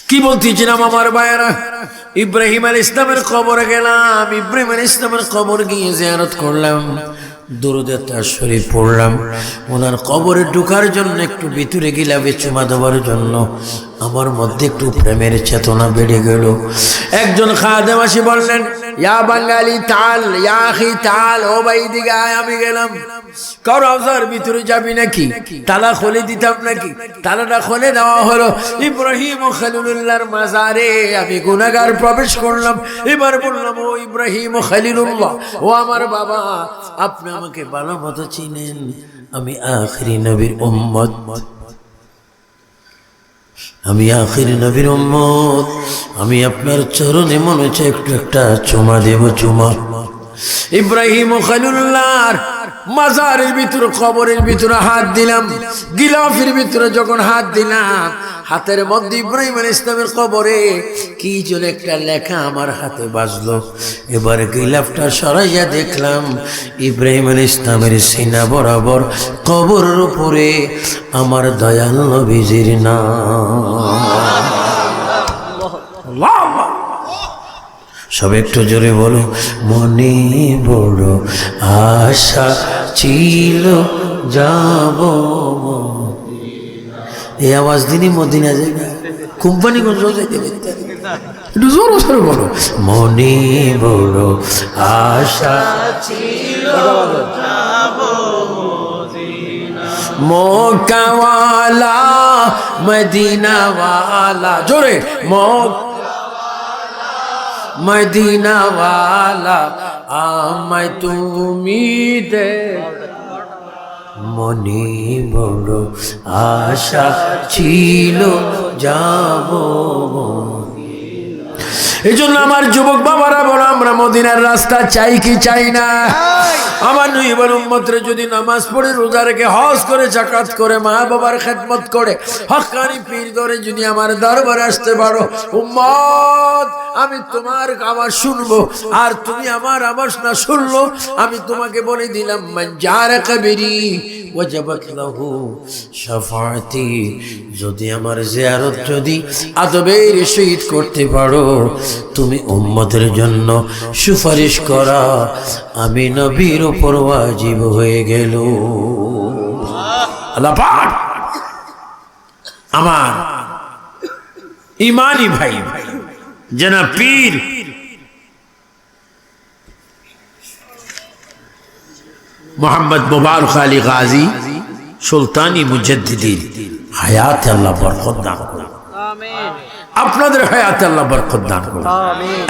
কি বলতেছিলাম আমার ভাইয়েরা? ইব্রাহিম আলাইহিস সালামের কবরে গেলাম, ইব্রাহিম আলাইহিস সালামের কবর গিয়ে জিয়ারত করলাম, দুরূদ শরীফ পড়লাম। ওনার কবরে ঢোকার জন্য একটু ভিতরে গেলাম চুমা দেওয়ার জন্য। আমার মধ্যে একটু প্রেমের চেতনা বেড়ে গেল। একজন খাদেম আসি বললেন, ইয়া বাঙালি তাল, ইয়া আখি তাল, ও ভাই দিকে আয়। আমি গেলাম। রওজার ভিতরে যাবি নাকি? তালা খুলে দিতাম নাকি? তালাটা খুলে দেওয়া হলো। ইব্রাহিম ও খলিলুল্লাহর মাজারে আমি গুনাহগার প্রবেশ করলাম। এবার বললাম, ও ইব্রাহিম ও খলিলুল্লাহ, ও আমার বাবা, আপনি আমাকে ভালো মতো চিনেন, আমি আখিরি নবীর উম্মত, আমি আখিরি নবীর উম্মত। আমি আপনার চরণে মনে হচ্ছে একটু একটা চুমা দেব, চুমা। ইব্রাহিম ও খলিলুল্লাহর মাজারের ভিতরে, কবরের ভিতরে হাত দিলাম। গিলাফের ভিতরে যখন হাত দিলাম, হাতের মধ্যে ইব্রাহিম আলাইহিস সালামের কবরে কি যেন একটা লেখা আমার হাতে বাজলো। এবার গিলাফটা সরাইয়া দেখলাম ইব্রাহিম আলাইহিস সালামের সিনা বরাবর কবরের উপরে আমার দয়াল নবীজির নাম। সব একটু জোরে বলো, মনে বড় আশা ছিল যাব। এই আওয়াজ দিনই মদিনা যায় না, কোম্পানিগঞ্জ যাইতে পারতে। একটু জোরে জোরে বলো, মনে বড় আশা ছিল যাব মক্কাওয়ালা মদিনাওয়ালা। জোরে, মদিনাওয়ালা আমায় তুমি দে মনে বড় আশা ছিল যাব। এই জন্য আমার যুবক বাবারা বলো, আমরা মদিনার রাস্তা চাই কি চাই না? আমার নবীর উম্মতরা যদি নামাজ পড়ে, রোজা রেখে, হজ করে, যাকাত করে, মা বাবার খেদমত করে, হক্কানি পীর ধরে যদি আমার দরবারে আসতে পারো, উম্মত আমি তোমার আওয়াজ শুনবো, আর তুমি আমার আওয়াজ না শুনলো, আমি তোমাকে বলে দিলাম মান জারা কবরি ওয়াজাবাত লাহু শাফাআতি। যদি আমার জিয়ারত যদি আদবের সহিত করতে পারো, তুমি উম্মতের জন্য সুপারিশ করা আমি নবীর উপর ওয়াজিব হয়ে গেল। আল্লাহ পাক আমার ইমানি ভাই জনাব পীর মোহাম্মদ মুবারক আলী গাজী সুলতানি মুজাদ্দিদির হায়াতে আল্লাহ বরকত দান করুন, আপনাদের হায়াতে আল্লাহ বরকত দান করুন,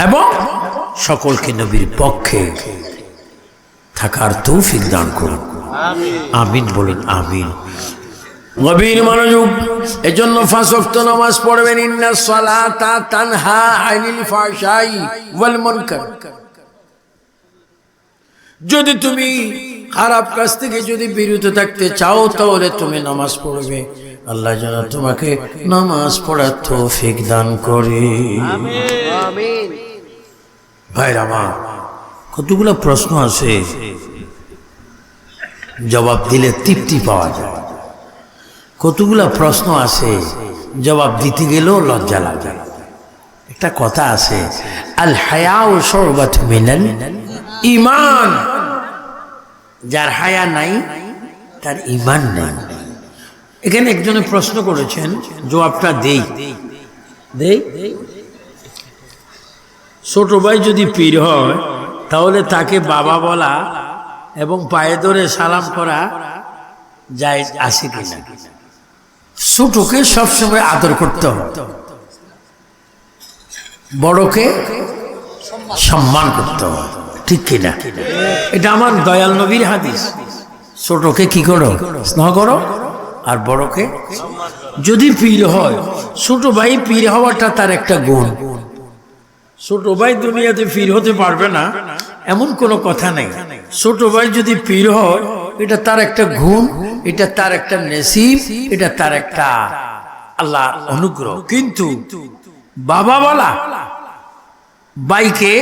এবং সকলকে নবীর পক্ষে থাকার তৌফিক দান করুন। আমিন বলুন, আমিন। গভীর মনোযোগ। এজন্য 5 ওয়াক্ত নামাজ পড়বেন। ইন্নাস সালাতা তানহা আনিল ফাহশাই ওয়াল মুনকার। যদি তুমি খারাপ কাজ থেকে যদি বিরত থাকতে চাও, তাহলে তুমি নামাজ পড়বে। আল্লাহ যেন তোমাকে নামাজ পড়ার তৌফিক দান করে। আমিন। ভাইরা আমার, কতগুলো প্রশ্ন আছে, জবাব দিলে তৃপ্তি পাওয়া যায়। কতগুলো প্রশ্ন আছে, জবাব দিতে গেলেও লজ্জা লাগে। একটা কথা আছে, আল হায়াউ শুবাতুম মিনাল ঈমান। যার হায়া নাই তার ঈমান নাই। এখানে একজনে প্রশ্ন করেছেন, জবাবটা দেই। ছোট ভাই যদি পীর হয়, তাহলে তাকে বাবা বলা এবং পায়ে ধরে সালাম করা যায় আছে কিনা? ছোটকে সবসময় আদর করতে হবে, বড়কে সম্মান করতে হবে, ঠিক কিনা? এটা আমার দয়াল নবীর হাদিস। ছোটকে কি করো? স্নেহ করো, আর বড়কে। যদি পীর হয়, ছোট ভাই পীর হওয়াটা তার একটা গুণ। ছোট ভাই দুনিয়াতে পীর হতে পারবে না এমন কোনো কথা নেই। ছোট ভাই যদি পীর হয়, এটা তার একটা গুণ, এটা তার একটা নসিব, এটা তার একটা আল্লাহর অনুগ্রহ। কিন্তু বাবা বলা, ভাইকে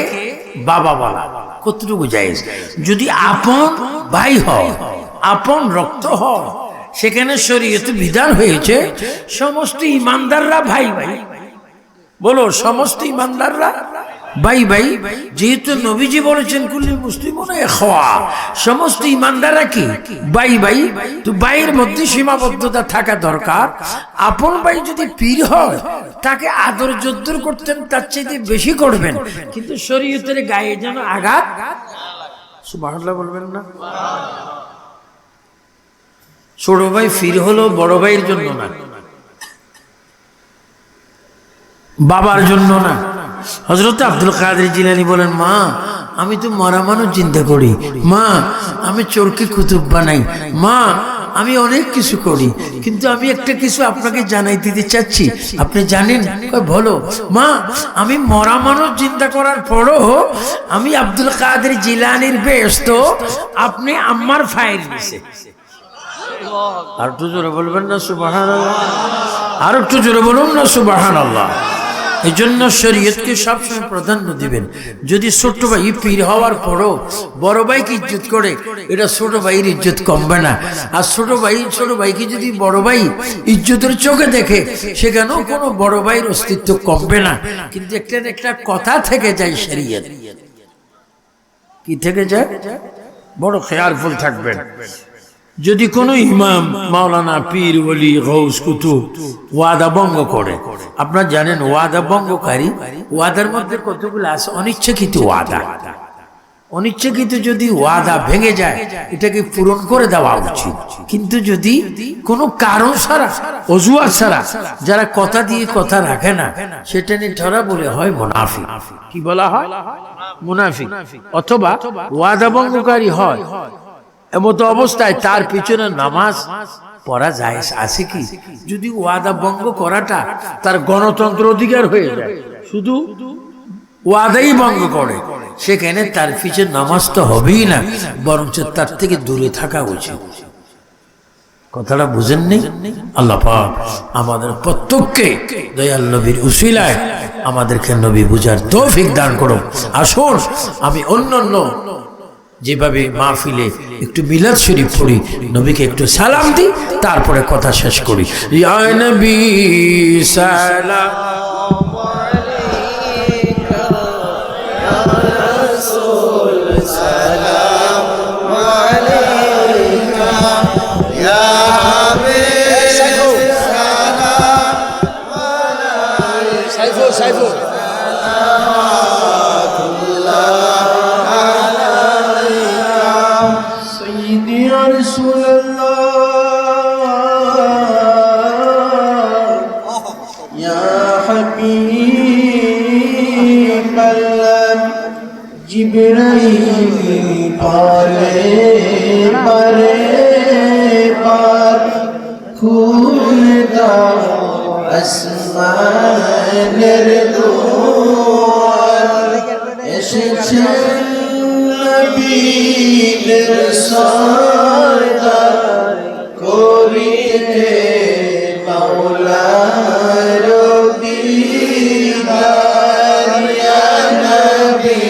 বাবা বলা কতটুকু জায়েজ? যদি আপন ভাই হয়, আপন রক্ত হয়, সেখানে শরীয়তে বিধান হয়েছে সমস্ত ইমানদাররা ভাই ভাই। বলো, সমস্ত ইমানদাররা ভাই ভাই। যেহেতু নবীজি বলেছেন কুল্লুল মুসলিমুনা ইখওয়া, সমস্ত ইমানদাররা কি ভাই ভাই। তো ভাইয়ের মধ্যে সীমাবদ্ধতা থাকা দরকার। আপন ভাই যদি পীর হয়, তাকে আদর যদ্দুর করতেন তার চাইতে বেশি করবেন, কিন্তু শরীয়তের গায়ে যেন আঘাত। সুবহানাল্লাহ বলবেন না? ছোট ভাই পীর হলো বড় ভাইয়ের জন্য না, বাবার জন্য না। হযরত আব্দুল কাদের জিলানী বলেন, মা আমি তো মরা মানুষ চিন্তা করি, মা আমি চোরকে কুতুব বানাই, মা আমি অনেক কিছু করি, কিন্তু আমি একটা কিছু আপনাকে জানাই দিতে চাচ্ছি, আপনি জানেন? বলো। মা আমি মরা মানুষ চিন্তা করার পরও আমি আব্দুল কাদের জিলানীর বেহেশত আপনি আমার ফাইল দিছে। আর একটু জোরে বলবেন না সুবহানাল্লাহ? আর একটু জোরে বলুন না সুবহানাল্লাহ? এই জন্য শরীয়তকে সবসময় প্রাধান্য দিবেন। যদি ছোট ভাই পীর হওয়ার পরও বড় ভাইকে ইজ্জত করে, এটা ছোট ভাইয়ের ইজ্জত কমবে না। আর ছোট ভাইকে যদি বড় ভাই ইজ্জতের চোখে দেখে, সেখানেও কোনো বড় ভাইয়ের অস্তিত্ব কমবে না। কিন্তু একটা কথা থেকে যায় শরীয়ত, কি থেকে যায়? বড় খেয়ালফুল থাকবেন। যদি কোনো ইমাম, মাওলানা, পীর, ওলি, গৌস, কুতুব ওয়াদা ভঙ্গ করে, আপনারা জানেন ওয়াদা ভঙ্গকারী, ওয়াদার মধ্যে কতগুলো আছে? অনিচ্ছাকৃত ওয়াদা। অনিচ্ছাকৃত যদি ওয়াদা ভেঙে যায় এটাকে পূরণ করে দেওয়া উচিত। কিন্তু যদি কোনো কারণ ছাড়া, অজুহাত ছাড়া যারা কথা দিয়ে কথা রাখে না, সেটা নিয়ে ধরা বলে হয় মুনাফিক। কি বলা হয়? মুনাফিক। অথবা ওয়াদা ভঙ্গকারী হয়, এমত অবস্থায় তার পিছনে নামাজ পড়া যায় আছে কি? যদি ওয়াদা ভঙ্গ করাটা তার গণতন্ত্র অধিকার হয়ে যায়, শুধু ওয়াদাই ভঙ্গ করে, সেখানে তার পিছনে নামাজ তো হবেই না, বরঞ্চ তার থেকে দূরে থাকা উচিত। কথাটা বুঝেননি? আল্লাহ পাক আমাদের প্রত্যেককে দয়াল নবীর উসিলায় আমাদেরকে নবী বুঝার তৌফিক দান করুন। আসুন আমি অন্যান্য যেভাবে মাহফিলে একটু মিলাদ শরীফ পড়ি, নবীকে একটু সালাম দিই, তারপরে কথা শেষ করি। ইয়া নবী সালাম जिब्राइल पाले परे पार खुलदा আসমানের দুয়ার এসেছেন নবীর সরদার করিতে মাওলার দিদার ইয়া নবী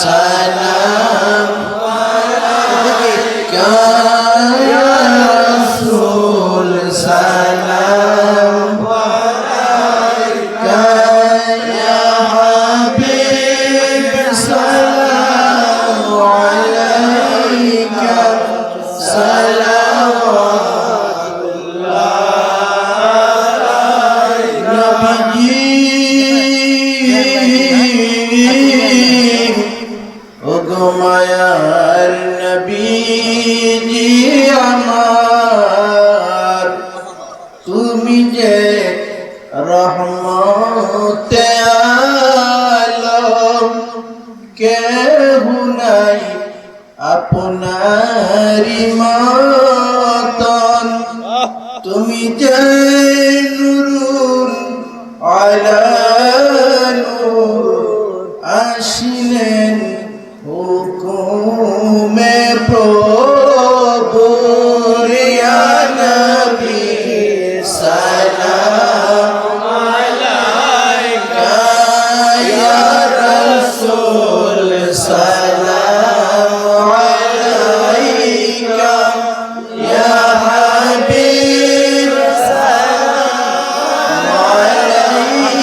সালাম আলাইকা ইয়া রাসূল সালাম আলাইকা ইয়া হাবিব সালাম আলাইকা সালাওয়াতুল্লাহ নবীজি ওগো মায়ার নবীজি আমার, তুমি যে রহমতে আলম, কেহ নাই আপনারি মতন, তুমি যে নূরুন আলা নূর আসিলেন হুকুমে প্রভু ইয়া নবী সালাম আলাইকা ইয়া রাসূল সালাম আলাইকা ইয়া হাবিব সালাম আলাইকা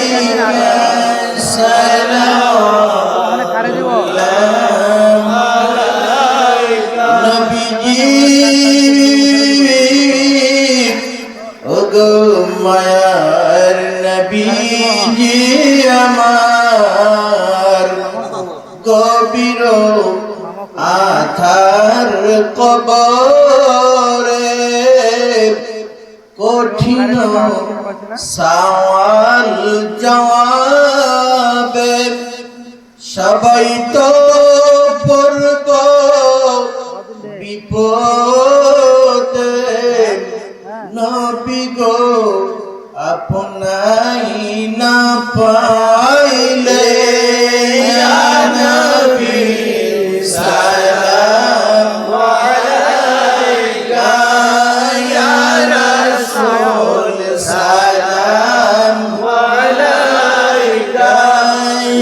ওগো মায়ার নবীজি আমার, গভীর আধার কবরে কঠিন সওয়াল জবাবে সবাই তো পড়ব বিপদে, নবী গো আপনাই না পাইলে ইয়া নবী সালাম আলাইকা ইয়া রাসূল সালাম আলাইকা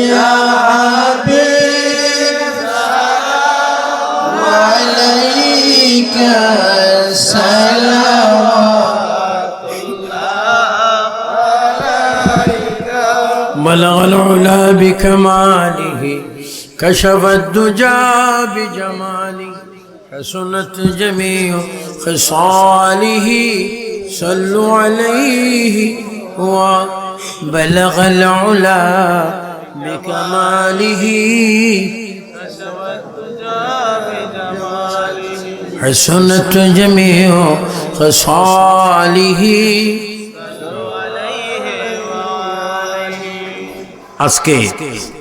ইয়া হাবিব সালাম আলাইকা بلغ العلا بكماله كشف الدجى بجماله حسنت جميع خصاله صلوا عليه وبلغ العلا بكماله حسنت جميع خصاله আজকে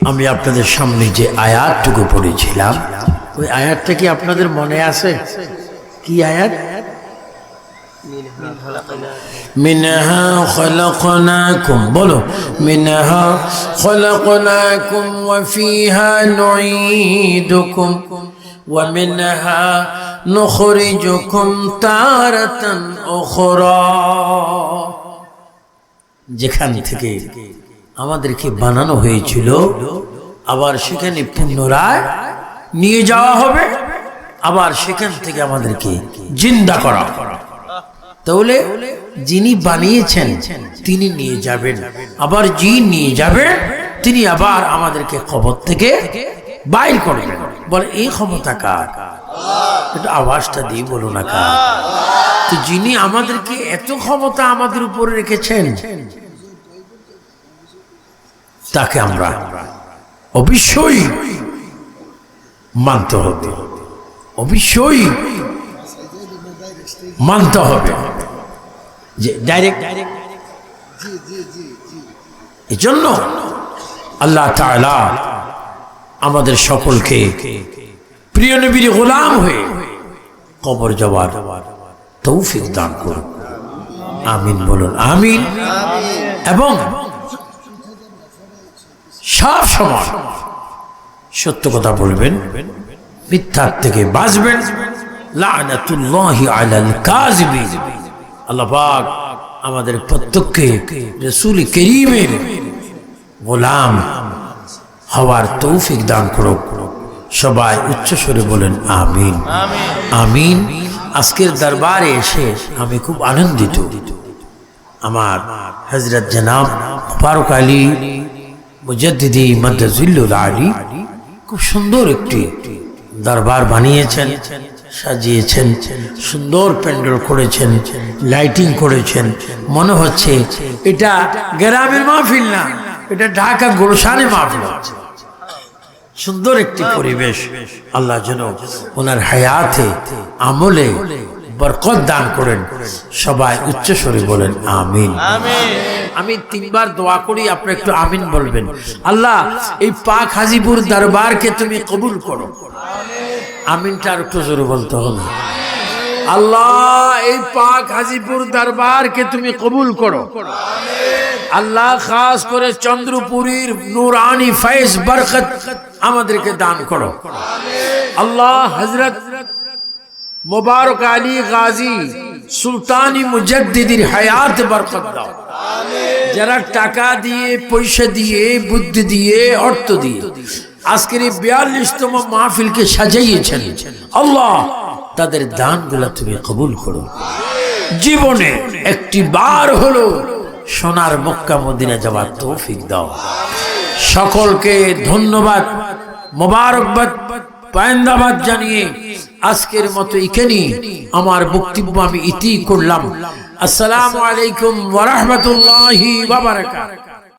আমি আপনাদের সামনে যে আয়াতটুকু পড়েছিলাম ওই আয়াতটা কি আপনাদের মনে আছে? কি আয়াত? منها خلقناكم বলো منها خلقناكم وفيها نعيدكم ومنها نخرجكم تارة أخرى যেখান থেকে আমাদেরকে বানানো হয়েছিল আবার সেখানে পুনরায় নিয়ে যাওয়া হবে, আবার সেখান থেকে আমাদেরকে জিন্দা করা। তাহলে যিনি বানিয়েছেন তিনি নিয়ে যাবেন, আবার যিনি নিয়ে যাবেন তিনি আবার আমাদেরকে কবর থেকে বাইর করবেন। বলে এই ক্ষমতা কার? একটু আওয়াজটা দিয়ে বলো না কার? তো যিনি আমাদেরকে এত ক্ষমতা আমাদের উপরে রেখেছেন তাকে আমরা অবশ্যই মানতে হবে, অবশ্যই মানতে হবে যে ডাইরেক্ট। এই জন্য আল্লাহ তাআলা আমাদের সকলকে প্রিয় নবীর গোলাম হয়ে কবর যাওয়ার তৌফিক দান করুন। আমিন বলুন, আমিন। এবং সব সময় সত্য কথা বলবেন, মিথ্যার থেকে বাঁচবেন। লানাতুল্লাহি আলাল কাযিবিন। আল্লাহ পাক আমাদের প্রত্যেককে রাসূল কারীমের গোলাম হওয়ার তৌফিক দান করুক। সবাই উচ্চ স্বরে বলেন আমিন, আমিন। আজকের দরবারে এসে আমি খুব আনন্দিত। আমার হযরত জনাব ফারুক আলী মুজাদ্দিদি মাদ্দাজিল্লুল আলী খুব সুন্দর একটি দরবার বানিয়েছেন, সাজিয়েছেন, সুন্দর প্যান্ডেল করেছেন, লাইটিং করেছেন। মনে হচ্ছে এটা গ্রামের মাহফিল না, এটা ঢাকা গুলশানের মাহফিল। সুন্দর একটি পরিবেশ। আল্লাহ যেন ওনার হায়াতে আমলে বরকত দান করেন। সবাই উচ্চ স্বরে বলেন আমিন। আমি তিনবার দোয়া করি, আপনি একটু আমিন বলবেন। আল্লাহ এই পাক হাজিপুর দরবারকে তুমি কবুল করো। আমিনটা আর একটু জোরে বলতে হবে। আল্লাহ এই পাক হাজিপুর দরবারকে তুমি কবুল করো। আল্লাহ খাস করে চন্দ্রপুরীর নুরানি ফয়েজ বরকত আমাদেরকে দান করো। আল্লাহ হযরত মুবারক আলী গাজী সুলতানি মুজাদ্দিদির হায়াত বরকত দাও। যারা টাকা দিয়ে, পয়সা দিয়ে, বুদ্ধি দিয়ে, অর্থ দিয়ে আজকের এই 42তম মাহফিলকে সাজাইয়েছেন, আল্লাহ তাদের দানগুলো তুমি কবুল করো। জীবনে একটি বার হলো সোনার মক্কা মদিনা যাওয়ার তৌফিক দাও। সকলকে ধন্যবাদ, মোবারকবাদ, পায়েন্দাবাদ জানিয়ে আজকের মতো এখানেই আমার বক্তব্য আমি ইতি করলাম। আসসালামু আলাইকুম ওয়া রাহমাতুল্লাহি ওয়া বারাকাতুহু।